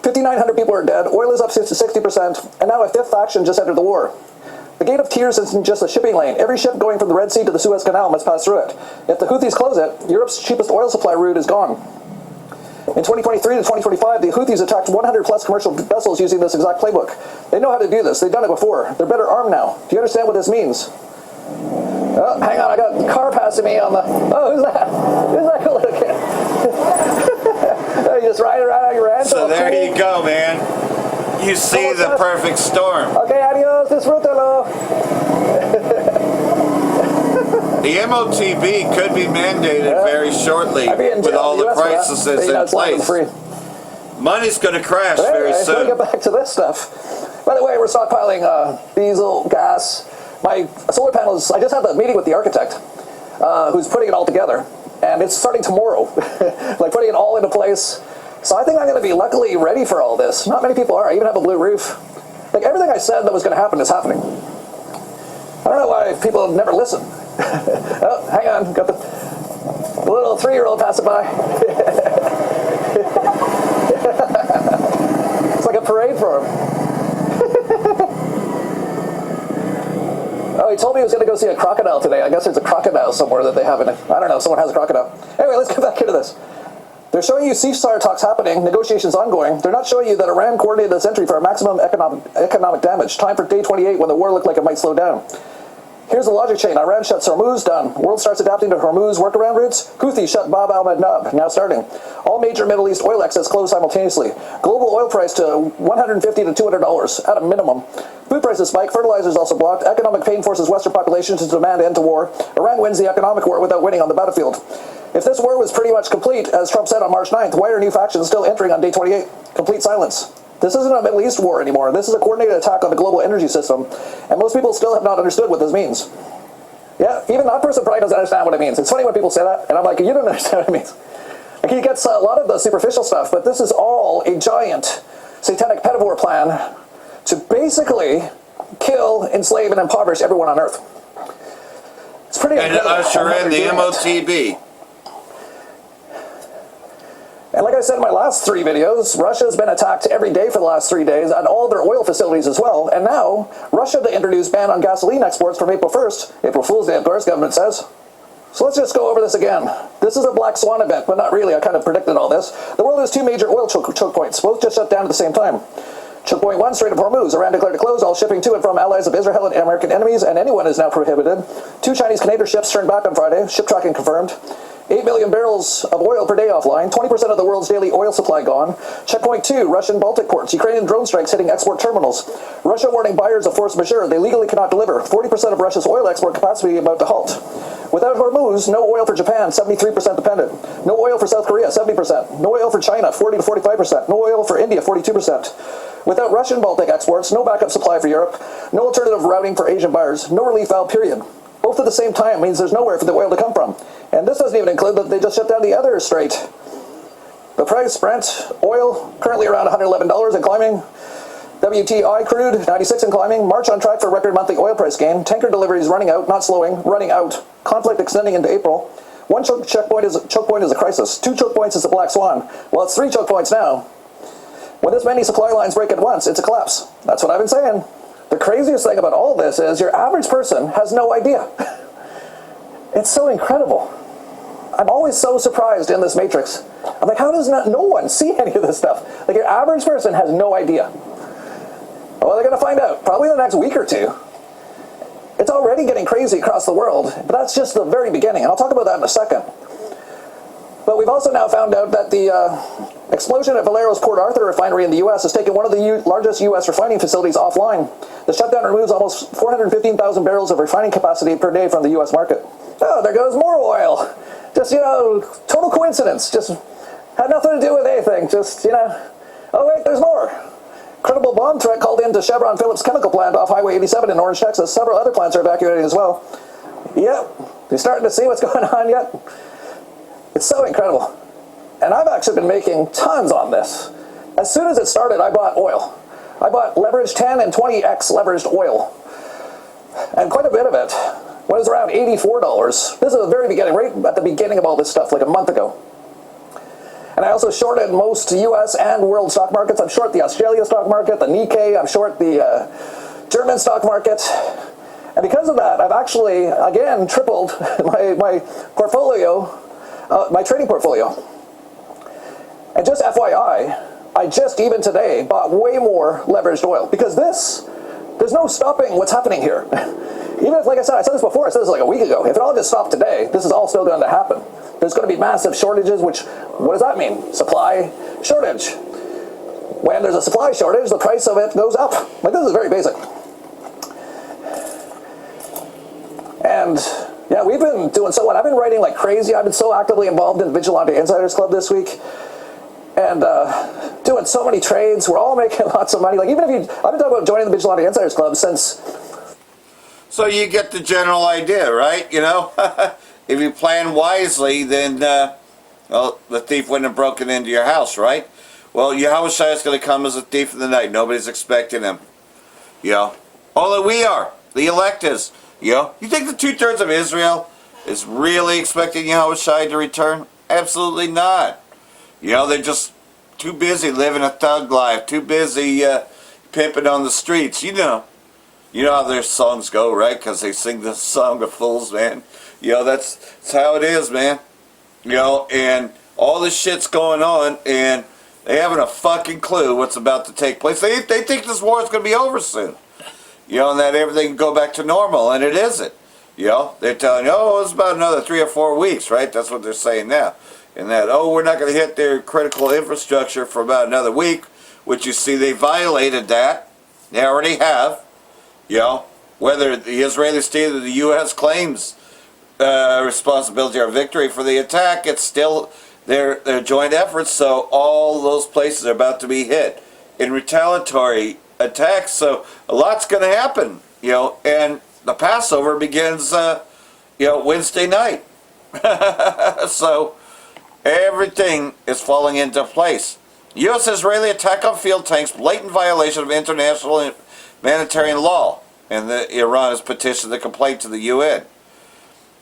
5,900 people are dead, oil is up 60%, and now a 5th faction just entered the war. The Gate of Tears isn't just a shipping lane. Every ship going from the Red Sea to the Suez Canal must pass through it. If the Houthis close it, Europe's cheapest oil supply route is gone. In 2023 to 2025, the Houthis attacked 100 plus commercial vessels using this exact playbook. They know how to do this. They've done it before. They're better armed now. Do you understand what this means? Oh, hang on, I got a car passing me on the... Oh, who's that? Who's that cool little kid? You just ride around on your end. So there you go, man. You see the perfect storm. Okay, adios, disfrútalo. The MOTB could be mandated very shortly with all the crises in place. Money's going to crash very soon. Let's get back to this stuff. By the way, we're stockpiling diesel, gas. My solar panels, I just had a meeting with the architect who's putting it all together. And it's starting tomorrow. Like putting it all into place. So I think I'm going to be luckily ready for all this. Not many people are. I even have a blue roof. Like everything I said that was going to happen is happening. I don't know why people never listen. Oh, hang on. Got the little 3-year-old passing by. It's like a parade for him. Oh, he told me he was going to go see a crocodile today. I guess there's a crocodile somewhere that they have in it. I don't know. Someone has a crocodile. Anyway, let's get back into this. They're showing you ceasefire talks happening, negotiations ongoing. They're not showing you that Iran coordinated this entry for a maximum economic damage. Time for day 28 when the war looked like it might slow down. Here's the logic chain. Iran shuts Hormuz, done. World starts adapting to Hormuz workaround routes. Houthis shut Bab al-Mandab, now starting. All major Middle East oil exits close simultaneously. Global oil price to $150 to $200 at a minimum. Food prices spike. Fertilizers also blocked. Economic pain forces Western populations to demand end to war. Iran wins the economic war without winning on the battlefield. If this war was pretty much complete, as Trump said on March 9th, why are new factions still entering on day 28? Complete silence. This isn't a Middle East war anymore. This is a coordinated attack on the global energy system, and most people still have not understood what this means. Yeah, even that person probably doesn't understand what it means. It's funny when people say that, and I'm like, you don't understand what it means. Like, he gets a lot of the superficial stuff, but this is all a giant satanic pedivore plan to basically kill, enslave, and impoverish everyone on Earth. It's pretty incredible. And usher in the MOTB. And like I said in my last 3 videos, Russia has been attacked every day for the last 3 days at all their oil facilities as well. And now, Russia to introduce ban on gasoline exports from April 1st. April Fool's Day, of course, government says. So let's just go over this again. This is a black swan event, but not really. I kind of predicted all this. The world has 2 major oil choke points, both just shut down at the same time. Choke point 1, Strait of Hormuz. Iran declared to close all shipping to and from allies of Israel and American enemies, and anyone is now prohibited. 2 Chinese container ships turned back on Friday. Ship tracking confirmed. 8 million barrels of oil per day offline, 20% of the world's daily oil supply gone. Checkpoint 2, Russian Baltic ports, Ukrainian drone strikes hitting export terminals. Russia warning buyers of force majeure, they legally cannot deliver. 40% of Russia's oil export capacity about to halt. Without Hormuz, no oil for Japan, 73% dependent. No oil for South Korea, 70%. No oil for China, 40 to 45%. No oil for India, 42%. Without Russian Baltic exports, no backup supply for Europe. No alternative routing for Asian buyers. No relief valve, period. Both at the same time means there's nowhere for the oil to come from. And this doesn't even include that they just shut down the other strait. The price, Brent, oil, currently around $111 and climbing. WTI crude, 96 and climbing. March on track for record monthly oil price gain. Tanker deliveries running out, not slowing, running out. Conflict extending into April. One choke point is a crisis. 2 choke points is a black swan. Well, it's 3 choke points now. When this many supply lines break at once, it's a collapse. That's what I've been saying. The craziest thing about all this is your average person has no idea. It's so incredible. I'm always so surprised in this matrix. I'm like, how does no one see any of this stuff? Like, your average person has no idea. Well, they're going to find out probably in the next week or two. It's already getting crazy across the world, but that's just the very beginning, and I'll talk about that in a second. But we've also now found out that the explosion at Valero's Port Arthur refinery in the U.S. has taken one of the largest U.S. refining facilities offline. The shutdown removes almost 415,000 barrels of refining capacity per day from the U.S. market. Oh, there goes more oil. Just, total coincidence. Just had nothing to do with anything. Just, oh wait, there's more. Credible bomb threat called into Chevron Phillips chemical plant off Highway 87 in Orange, Texas. Several other plants are evacuating as well. Yep, you're starting to see what's going on yet? It's so incredible. And I've actually been making tons on this. As soon as it started, I bought oil. I bought leveraged 10 and 20x leveraged oil. And quite a bit of it was around $84. This is the very beginning, right at the beginning of all this stuff, like a month ago. And I also shorted most US and world stock markets. I'm short the Australia stock market, the Nikkei, I'm short the German stock market. And because of that, I've actually, again, tripled my portfolio, my trading portfolio. And just FYI, I just even today bought way more leveraged oil because there's no stopping what's happening here. Even if, like I said this before, I said this like a week ago, if it all just stopped today, this is all still going to happen. There's going to be massive shortages, which, what does that mean? Supply shortage. When there's a supply shortage, the price of it goes up. Like, this is very basic. And yeah, we've been doing so well. I've been writing like crazy. I've been so actively involved in the Vigilante Insiders Club this week. And doing so many trades. We're all making lots of money. Like, even if I've been talking about joining the Vigilante Insiders Club since. So you get the general idea, right? If you plan wisely, then well, the thief wouldn't have broken into your house, right? Well, Yahushua is going to come as a thief in the night. Nobody's expecting him. Only we are. The elect is. You think the 2/3 of Israel is really expecting Yahushua to return? Absolutely not. They're just too busy living a thug life, too busy pimping on the streets. You know how their songs go, right? Because they sing the song of fools, man. That's how it is, man. And all this shit's going on, and they haven't a fucking clue what's about to take place. They think this war is going to be over soon. And that everything can go back to normal, and it isn't. They're telling you, it's about another 3 or 4 weeks, right? That's what they're saying now. And that, we're not going to hit their critical infrastructure for about another week, which you see they violated that. They already have. Whether the Israeli state or the U.S. claims responsibility or victory for the attack, it's still their joint efforts, so all those places are about to be hit in retaliatory attacks, so a lot's going to happen, and the Passover begins, Wednesday night. So everything is falling into place. U.S.-Israeli attack on field tanks, blatant violation of international humanitarian law, and Iran has petitioned the complaint to the UN.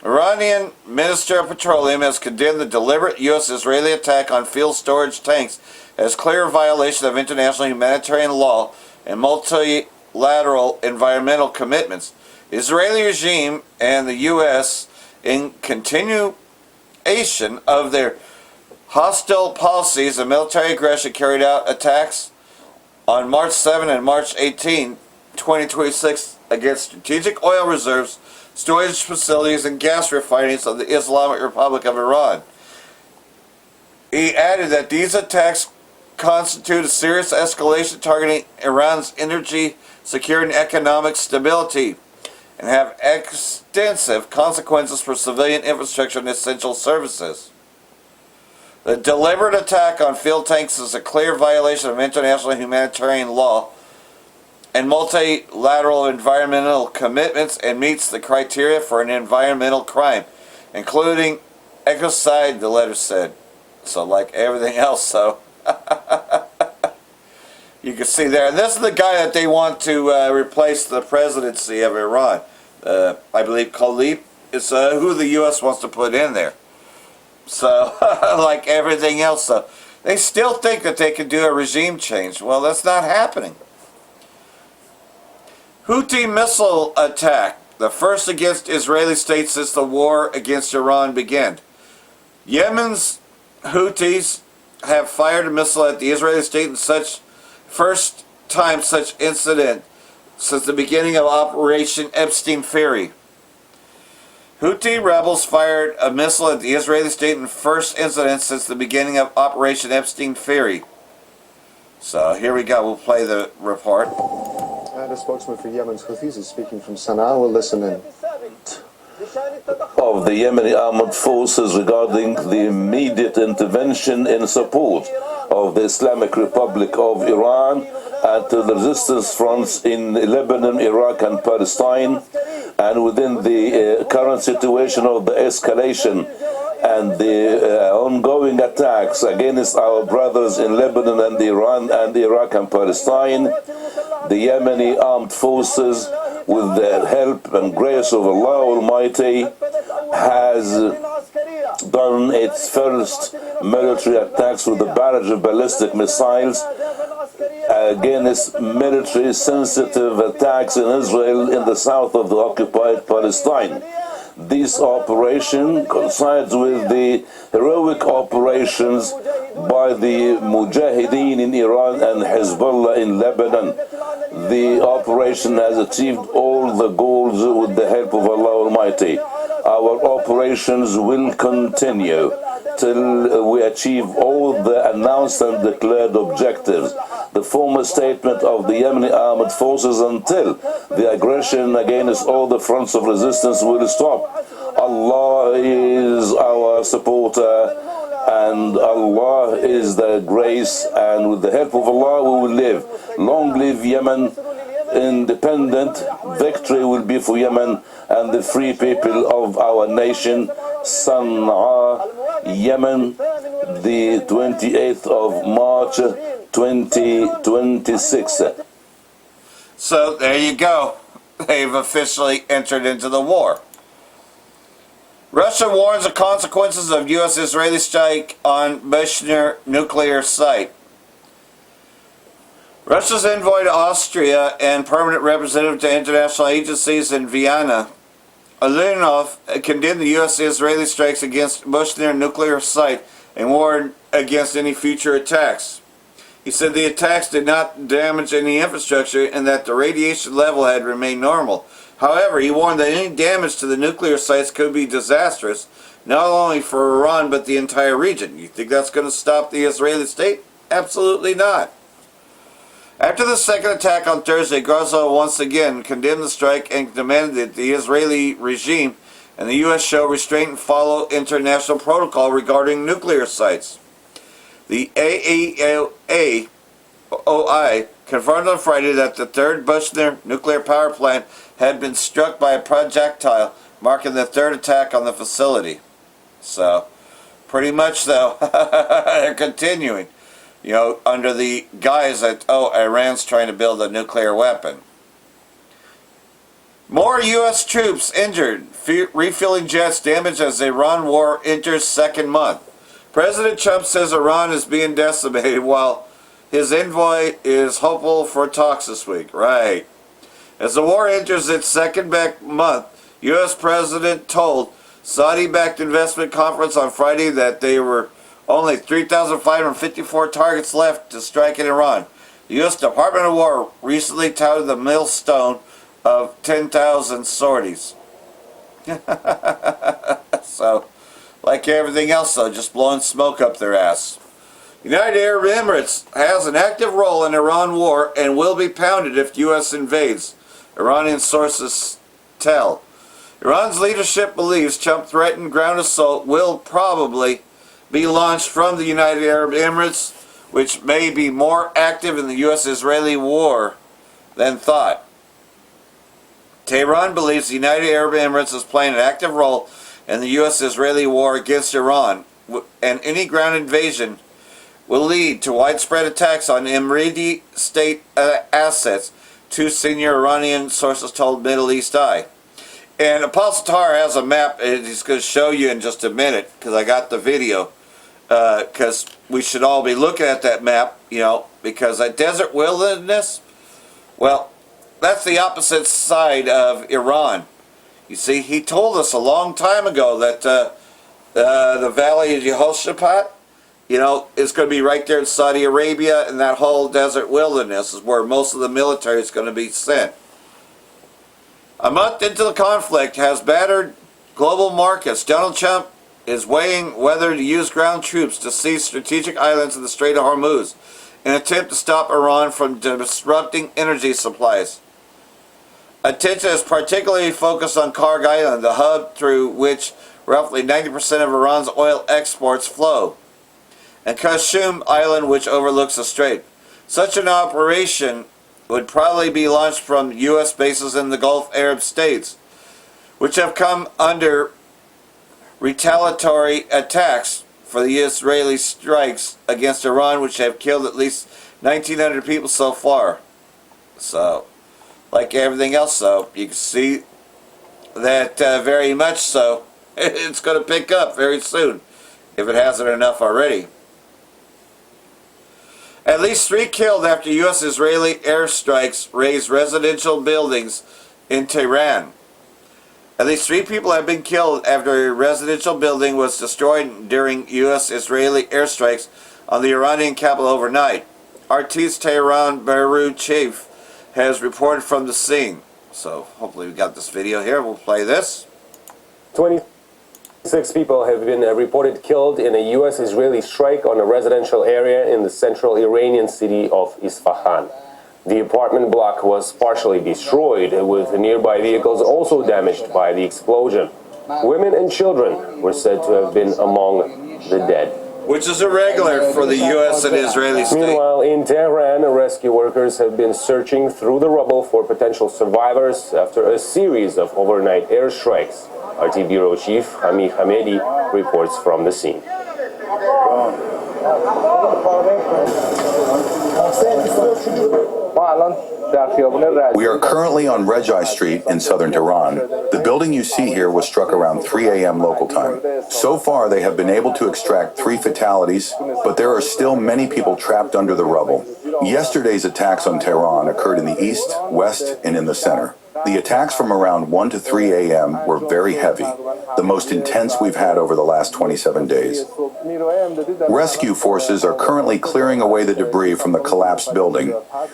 Iranian Minister of Petroleum has condemned the deliberate U.S.-Israeli attack on field storage tanks as clear violation of international humanitarian law and multilateral environmental commitments. The Israeli regime and the U.S., in continuation of their hostile policies and military aggression, carried out attacks on March 7 and March 18, 2026 against strategic oil reserves, storage facilities, and gas refineries of the Islamic Republic of Iran. He added that these attacks constitute a serious escalation targeting Iran's energy security and economic stability and have extensive consequences for civilian infrastructure and essential services. The deliberate attack on field tanks is a clear violation of international humanitarian law and multilateral environmental commitments and meets the criteria for an environmental crime, including ecocide, the letter said. So like everything else, so you can see there. And this is the guy that they want to replace the presidency of Iran. I believe Khalid is who the U.S. wants to put in there. So like everything else, so they still think that they can do a regime change. Well, that's not happening. Houthi missile attack, the first against Israeli state since the war against Iran began. Yemen's Houthis have fired a missile at the Israeli state in such first time such incident since the beginning of Operation Epstein Fury. Houthi rebels fired a missile at the Israeli state in first incident since the beginning of Operation Epstein Fury. So here we go. We'll play the report. And a spokesman for Yemen's Houthis is speaking from Sana'a. We'll listen in. Of the Yemeni armed forces regarding the immediate intervention in support of the Islamic Republic of Iran and to the resistance fronts in Lebanon, Iraq and Palestine, and within the current situation of the escalation and the ongoing attacks against our brothers in Lebanon and Iran and Iraq and Palestine, the Yemeni armed forces, with the help and grace of Allah Almighty, has done its first military attacks with a barrage of ballistic missiles against military sensitive attacks in Israel in the south of the occupied Palestine. This operation coincides with the heroic operations by the Mujahideen in Iran and Hezbollah in Lebanon. The operation has achieved all the goals with the help of Allah Almighty. Our operations will continue till we achieve all the announced and declared objectives. The former statement of the Yemeni armed forces until the aggression against all the fronts of resistance will stop. Allah is our supporter and Allah is the grace, and with the help of Allah we will live. Long live Yemen, independent. Victory will be for Yemen and the free people of our nation. Sana'a, Yemen, the 28th of March 2026. So there you go. They've officially entered into the war. Russia warns of consequences of U.S.-Israeli strike on Bushehr nuclear site. Russia's envoy to Austria and permanent representative to international agencies in Vienna, Alinov, condemned the U.S.-Israeli strikes against Bushehr nuclear site and warned against any future attacks. He said the attacks did not damage any infrastructure and that the radiation level had remained normal. However, he warned that any damage to the nuclear sites could be disastrous, not only for Iran but the entire region. You think that's going to stop the Israeli state? Absolutely not. After the second attack on Thursday, Garza once again condemned the strike and demanded that the Israeli regime and the U.S. show restraint and follow international protocol regarding nuclear sites. The AEOI confirmed on Friday that the third Bushehr nuclear power plant had been struck by a projectile, marking the third attack on the facility. So, pretty much though, they're continuing. You know, under the guise that, Iran's trying to build a nuclear weapon. More U.S. troops injured, refueling jets damaged as Iran war enters second month. President Trump says Iran is being decimated while his envoy is hopeful for talks this week. Right. As the war enters its second month, U.S. President told Saudi-backed investment conference on Friday that they were only 3,554 targets left to strike in Iran. The U.S. Department of War recently touted the milestone of 10,000 sorties. So, like everything else though, just blowing smoke up their ass. United Arab Emirates has an active role in Iran war and will be pounded if U.S. invades, Iranian sources tell. Iran's leadership believes Trump threatened ground assault will probably be launched from the United Arab Emirates, which may be more active in the U.S.-Israeli war than thought. Tehran believes the United Arab Emirates is playing an active role in the U.S.-Israeli war against Iran and any ground invasion will lead to widespread attacks on Emirati state assets, two senior Iranian sources told Middle East Eye. And Apostle Tar has a map he's going to show you in just a minute, because I got the video, because we should all be looking at that map, you know, because that desert wilderness, well, that's the opposite side of Iran. You see, he told us a long time ago that the Valley of Jehoshaphat, you know, is going to be right there in Saudi Arabia, and that whole desert wilderness is where most of the military is going to be sent. A month into the conflict has battered global markets. Donald Trump is weighing whether to use ground troops to seize strategic islands in the Strait of Hormuz in an attempt to stop Iran from disrupting energy supplies. Attention is particularly focused on Karg Island, the hub through which roughly 90% of Iran's oil exports flow, and Qashm Island, which overlooks the strait. Such an operation would probably be launched from U.S. bases in the Gulf Arab states, which have come under retaliatory attacks for the Israeli strikes against Iran, which have killed at least 1,900 people so far. So, like everything else, so you can see that very much so it's going to pick up very soon, if it hasn't enough already. At least 3 killed after U.S.-Israeli airstrikes razed residential buildings in Tehran. At least 3 people have been killed after a residential building was destroyed during U.S.-Israeli airstrikes on the Iranian capital overnight. RT's Tehran Bureau chief has reported from the scene. So hopefully we got this video here. We'll play this. 26 people have been reported killed in a U.S.-Israeli strike on a residential area in the central Iranian city of Isfahan. The apartment block was partially destroyed, with nearby vehicles also damaged by the explosion. Women and children were said to have been among the dead. Which is irregular for the U.S. and Israeli state. Meanwhile, in Tehran, rescue workers have been searching through the rubble for potential survivors after a series of overnight airstrikes. RT Bureau Chief Hami Hamedi reports from the scene. We are currently on Rejai Street in southern Tehran. The building you see here was struck around 3 a.m. local time. So far, they have been able to extract 3 fatalities, but there are still many people trapped under the rubble. Yesterday's attacks on Tehran occurred in the east, west, and in the center. The attacks from around 1 to 3 a.m. were very heavy, the most intense we've had over the last 27 days. Rescue forces are currently clearing away the debris from the collapsed building,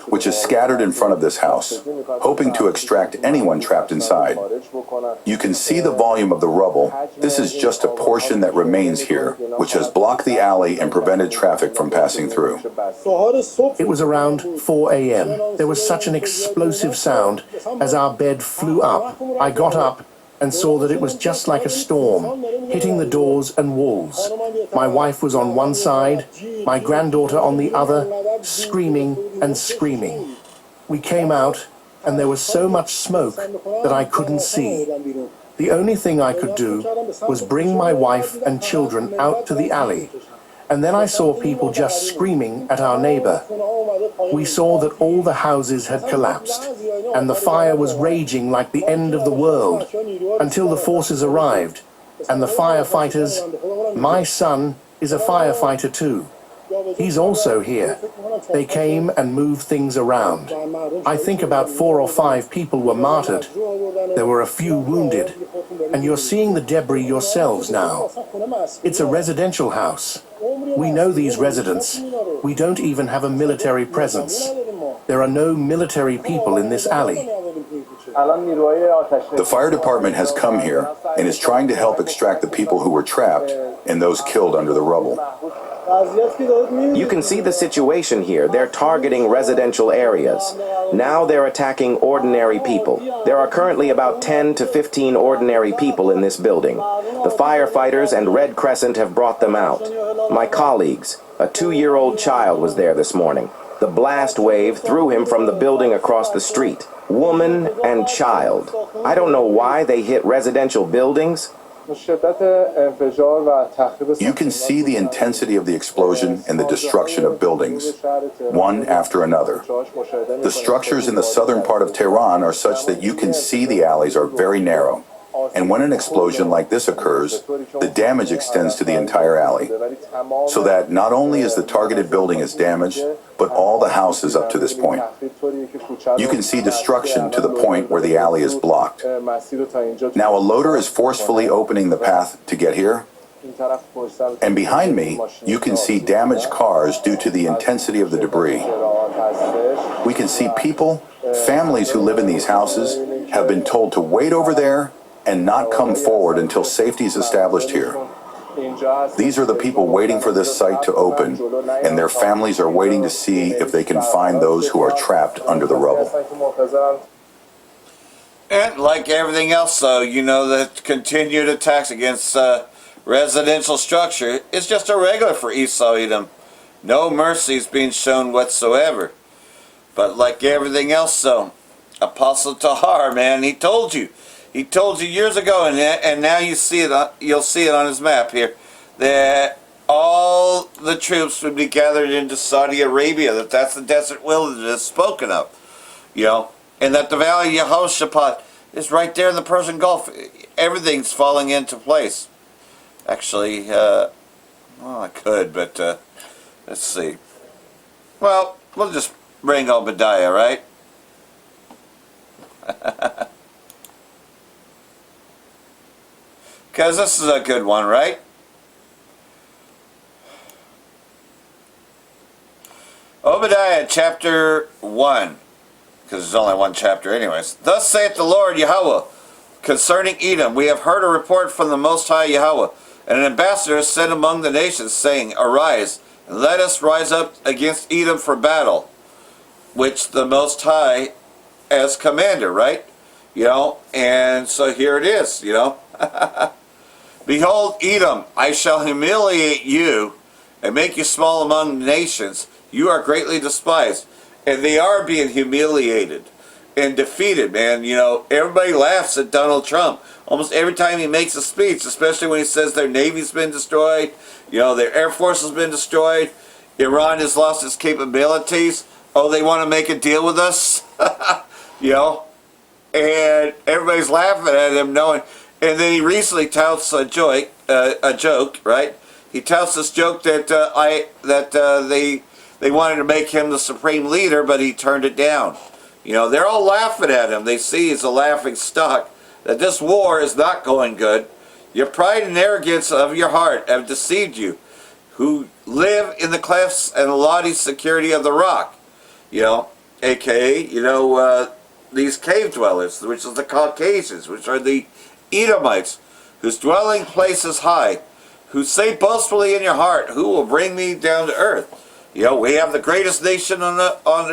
which is scattered in front of this house, hoping to extract anyone trapped inside. You can see the volume of the rubble. This is just a portion that remains here, which has blocked the alley and prevented traffic from passing through. It was around 4 a.m. There was such an explosive sound as our bed flew up. I got up and saw that it was just like a storm, hitting the doors and walls. My wife was on one side, my granddaughter on the other, screaming and screaming. We came out, and there was so much smoke that I couldn't see. The only thing I could do was bring my wife and children out to the alley. And then I saw people just screaming at our neighbor. We saw that all the houses had collapsed, and the fire was raging like the end of the world, until the forces arrived, and the firefighters. My son is a firefighter too. He's also here. They came and moved things around. I think about 4 or 5 people were martyred. There were a few wounded. And you're seeing the debris yourselves now. It's a residential house. We know these residents. We don't even have a military presence. There are no military people in this alley. The fire department has come here and is trying to help extract the people who were trapped and those killed under the rubble. You can see the situation here. They're targeting residential areas. Now they're attacking ordinary people. There are currently about 10 to 15 ordinary people in this building. The firefighters and Red Crescent have brought them out. My colleagues, a 2-year-old child was there this morning. The blast wave threw him from the building across the street. Woman and child. I don't know why they hit residential buildings, You can see the intensity of the explosion and the destruction of buildings, one after another. The structures in the southern part of Tehran are such that you can see the alleys are very narrow. And when an explosion like this occurs, the damage extends to the entire alley. So that not only is the targeted building is damaged, but all the houses up to this point. You can see destruction to the point where the alley is blocked. Now a loader is forcefully opening the path to get here. And behind me, you can see damaged cars due to the intensity of the debris. We can see people, families who live in these houses, have been told to wait over there and not come forward until safety is established here. These are the people waiting for this site to open, and their families are waiting to see if they can find those who are trapped under the rubble. And like everything else, though, you know that continued attacks against residential structure is just irregular for Esau Edom. No mercy is being shown whatsoever. But like everything else, though, Apostle Tahar, man, he told you. He told you years ago, and now you see it. You'll see it on his map here, that all the troops would be gathered into Saudi Arabia. That's the desert wilderness spoken of, you know, and that the Valley of Yehoshaphat is right there in the Persian Gulf. Everything's falling into place. Actually, well, I could, but let's see. Well, we'll just bring Obadiah, right? Because this is a good one, right? Obadiah chapter 1. Because there's only one chapter anyways. Thus saith the Lord Yahweh, concerning Edom, we have heard a report from the Most High Yahweh, and an ambassador is sent among the nations, saying, Arise, and let us rise up against Edom for battle, which the Most High as commander, right? You know, and so here it is, you know. Behold, Edom, I shall humiliate you and make you small among the nations. You are greatly despised. And they are being humiliated and defeated, man. You know, everybody laughs at Donald Trump almost every time he makes a speech, especially when he says their Navy's been destroyed, you know, their Air Force has been destroyed, Iran has lost its capabilities. Oh, they want to make a deal with us? You know? And everybody's laughing at him knowing. And then he recently touts a joke, right? He touts this joke that they wanted to make him the supreme leader, but he turned it down. You know, they're all laughing at him. They see he's a laughing stock. That this war is not going good. Your pride and arrogance of your heart have deceived you, who live in the clefts and the lofty security of the rock. You know, aka, you know, these cave dwellers, which is the Caucasians, which are the Edomites, whose dwelling place is high, who say boastfully in your heart, who will bring me down to earth? You know, we have the greatest nation on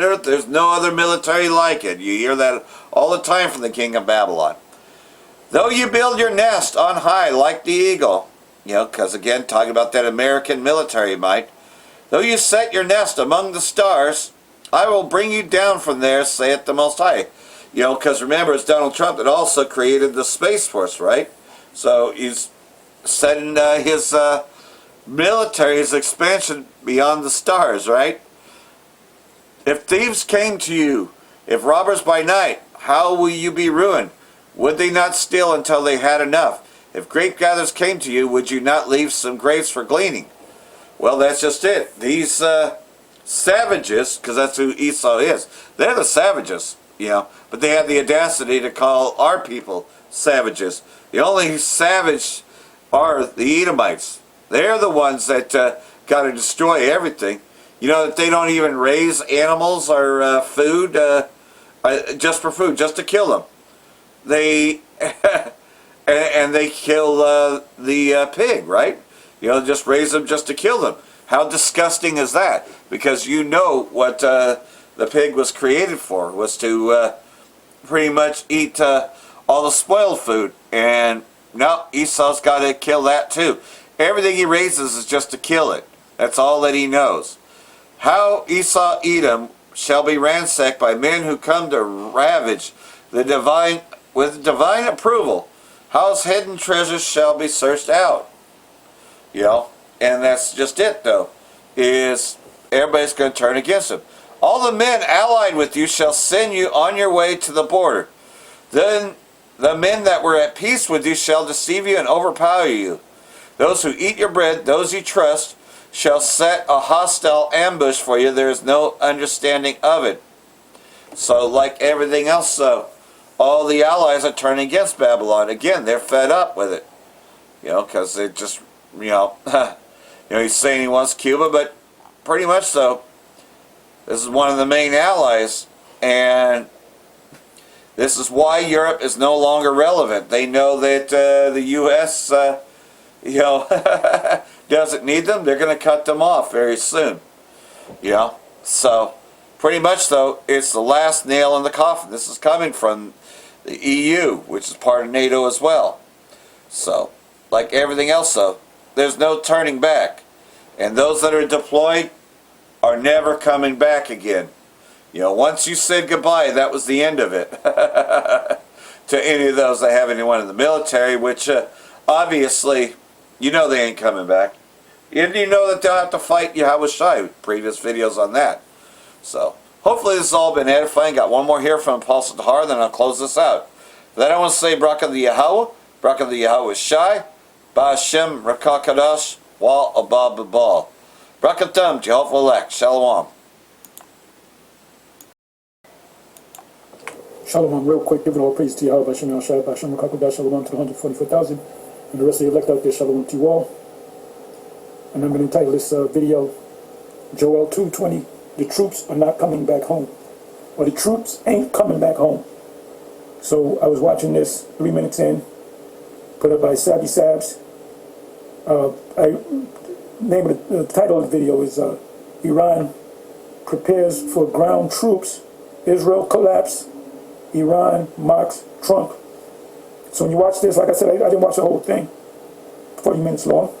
earth. There's no other military like it. You hear that all the time from the king of Babylon. Though you build your nest on high like the eagle, you know, because again, talking about that American military might. Though you set your nest among the stars, I will bring you down from there, saith the Most High. You know, because remember, it's Donald Trump that also created the Space Force, right? So he's setting his military, his expansion beyond the stars, right? If thieves came to you, if robbers by night, how will you be ruined? Would they not steal until they had enough? If grape gatherers came to you, would you not leave some grapes for gleaning? Well, that's just it. These savages, because that's who Esau is, they're the savages, you know, but they have the audacity to call our people savages. The only savage are the Edomites. They're the ones that got to destroy everything. You know, that they don't even raise animals or food just for food, just to kill them. They and they kill the pig, right? You know, just raise them just to kill them. How disgusting is that? Because you know what the pig was created for, was to pretty much eat all the spoiled food. And no, Esau's got to kill that too. Everything he raises is just to kill it. That's all that he knows. How Esau Edom shall be ransacked by men who come to ravage the divine, with divine approval, How's hidden treasures shall be searched out. You know, and that's just it though, is everybody's going to turn against him. All the men allied with you shall send you on your way to the border. Then the men that were at peace with you shall deceive you and overpower you. Those who eat your bread, those you trust, shall set a hostile ambush for you. There is no understanding of it. So like everything else, though, all the allies are turning against Babylon. Again, they're fed up with it. You know, because they just, you know, he's saying he wants Cuba, but pretty much so. This is one of the main allies, and this is why Europe is no longer relevant. They know that the U.S., you know, doesn't need them. They're going to cut them off very soon. You know, so pretty much though, it's the last nail in the coffin. This is coming from the EU, which is part of NATO as well. So, like everything else though, there's no turning back. And those that are deployed are never coming back again. You know, once you said goodbye, that was the end of it. To any of those that have anyone in the military, which obviously, you know they ain't coming back. And you know that they'll have to fight Yahweh Shai. Previous videos on that. So, hopefully this has all been edifying. Got one more here from Apostle Tahar, then I'll close this out. For that I want to say, Barak the Yahweh, Barak the Yahweh Shai, Ba'ashem Rakakadash, Wa Abba Babal. Brakatam, Jehovah Elect, Shalom. Shalom, real quick, giving all praise to Yahweh, Hashem Yahshua, Hashem Rakakudah, Shalom to the 144,000, and the rest of the elect out there, Shalom to you all. And I'm going to entitle this video, Joel 2:20, the troops are not coming back home. Or the troops ain't coming back home. So I was watching this 3 minutes in, put up by Sabby Sabs. The title of the video is Iran prepares for ground troops, Israel collapse, Iran mocks Trump. So when you watch this, like I said, I didn't watch the whole thing, 40 minutes long.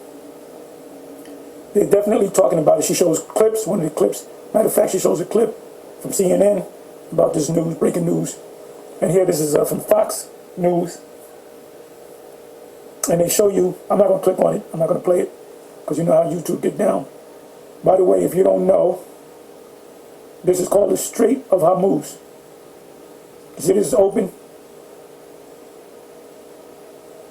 They're definitely talking about it. She shows clips, one of the clips, matter of fact, she shows a clip from CNN about this news, breaking news. And here this is from Fox News. And they show you, I'm not going to click on it, I'm not going to play it, because you know how YouTube get down. By the way, if you don't know, this is called the Strait of Hormuz. You see this is open?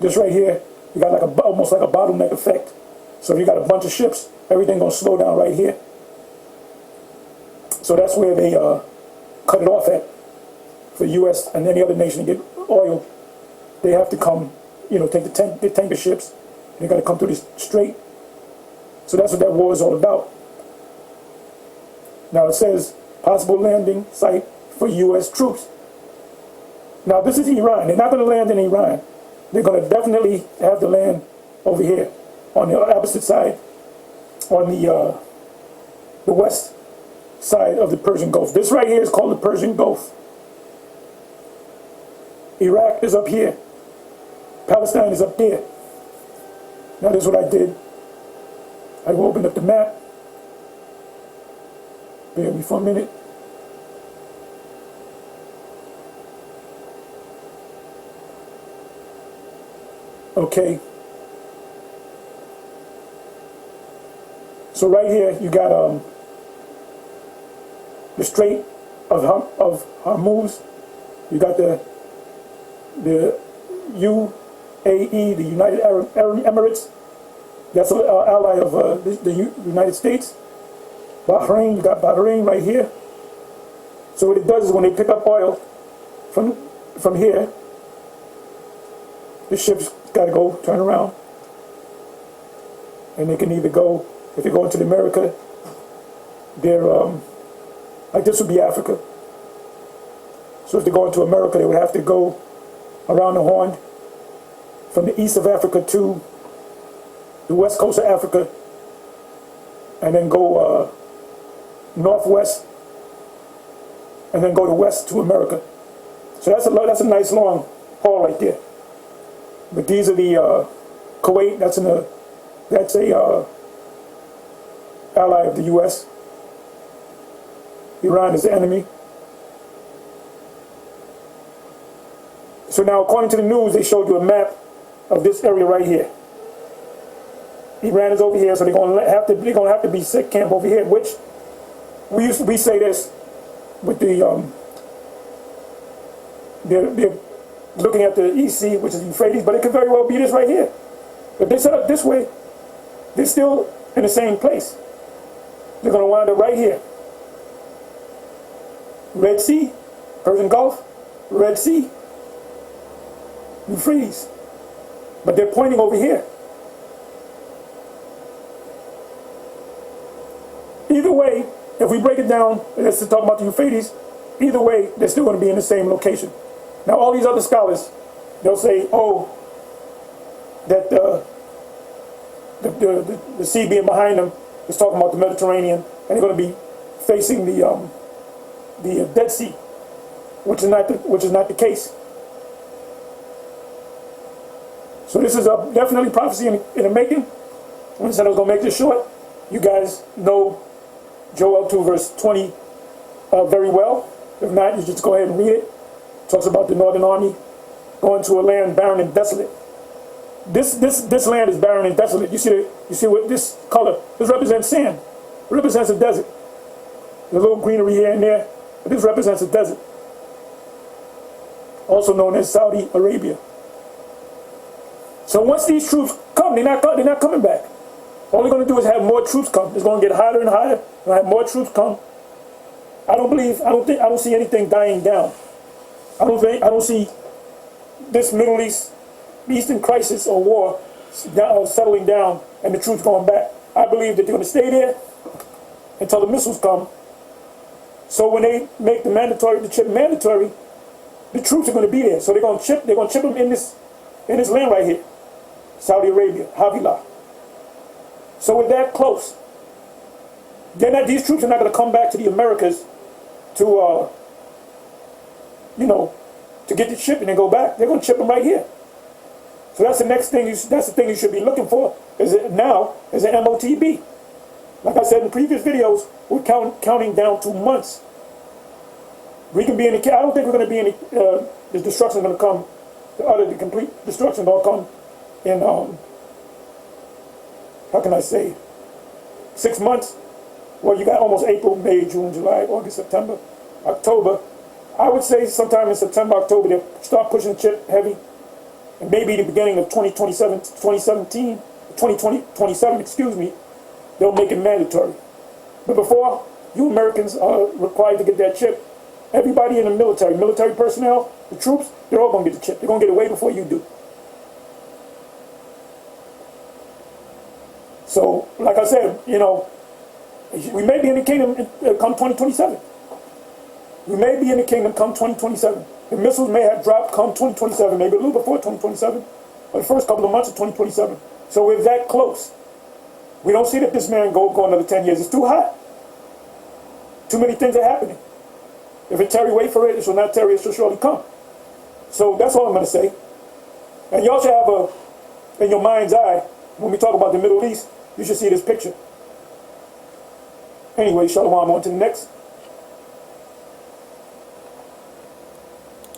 This right here, you got like almost like a bottleneck effect. So if you got a bunch of ships, everything gonna slow down right here. So that's where they cut it off at. For the U.S. and any other nation to get oil, they have to come, you know, take the tanker ships. They got to come through this strait. So that's what that war is all about. Now it says possible landing site for U.S. troops. Now this is Iran. They're not going to land in Iran. They're going to definitely have to land over here on the opposite side, on the west side of the Persian Gulf. This right here is called the Persian Gulf. Iraq is up here. Palestine is up there. Now this is what I did. I will open up the map. Bear with me for a minute. Okay. So right here you got the Strait of Hormuz. You got the UAE, the United Arab Emirates. That's an ally of the United States. Bahrain, you got Bahrain right here. So what it does is when they pick up oil from here, the ships got to go turn around, and they can either go, if they go into America, they're like this would be Africa. So if they go into America, they would have to go around the Horn from the east of Africa to the west coast of Africa, and then go northwest, and then go to west to America. So that's a nice long haul right there. But these are the Kuwait. That's a ally of the U.S. Iran is the enemy. So now, according to the news, they showed you a map of this area right here. Iran is over here, so they're gonna have to be sick camp over here. Which we say this with the they're looking at the EC, which is Euphrates, but it could very well be this right here. If they set up this way, they're still in the same place. They're going to wind up right here. Red Sea, Persian Gulf, Red Sea, Euphrates. But they're pointing over here. Either way, if we break it down, let's talk about the Euphrates, either way, they're still going to be in the same location. Now, all these other scholars, they'll say, oh, that the sea being behind them is talking about the Mediterranean, and they're going to be facing the Dead Sea, which is not the case. So this is definitely prophecy in the making. When I said I was going to make this short, you guys know Joel 2 verse 20 very well. If not, you just go ahead and read it. It talks about the northern army going to a land barren and desolate. This land is barren and desolate. You see what this color? This represents sand. It represents a desert. There's a little greenery here and there, but this represents a desert. Also known as Saudi Arabia. So once these troops come, they're not coming back. All they're going to do is have more troops come. It's going to get hotter and hotter. They'll have more troops come. I don't see anything dying down. I don't see this Middle Eastern crisis or war settling down and the troops going back. I believe that they're going to stay there until the missiles come. So when they make the chip mandatory, the troops are going to be there. So they're going to chip them in this land right here, Saudi Arabia, Havilah. So with that close, these troops are not going to come back to the Americas to to get the chip and then go back. They're going to chip them right here. So that's the next thing. That's the thing you should be looking for. Is an MOTB. Like I said in previous videos, we're counting down to months. We can be in the. I don't think we're going to be in the destruction going to come. The complete destruction will come in. How can I say? 6 months. Well, you got almost April, May, June, July, August, September, October. I would say sometime in September, October, they'll start pushing the chip heavy. And maybe the beginning of 2027, excuse me, they'll make it mandatory. But before, you Americans are required to get that chip. Everybody in the military personnel, the troops, they're all going to get the chip. They're going to get it way before you do. So, like I said, we may be in the kingdom come 2027. We may be in the kingdom come 2027. The missiles may have dropped come 2027, maybe a little before 2027, or the first couple of months of 2027. So we're that close. We don't see that this man go another 10 years. It's too hot. Too many things are happening. If it tarry, wait for it. It shall not tarry, it shall surely come. So that's all I'm going to say. And y'all should have in your mind's eye, when we talk about the Middle East, you should see this picture. Anyway, shalom, on to the next.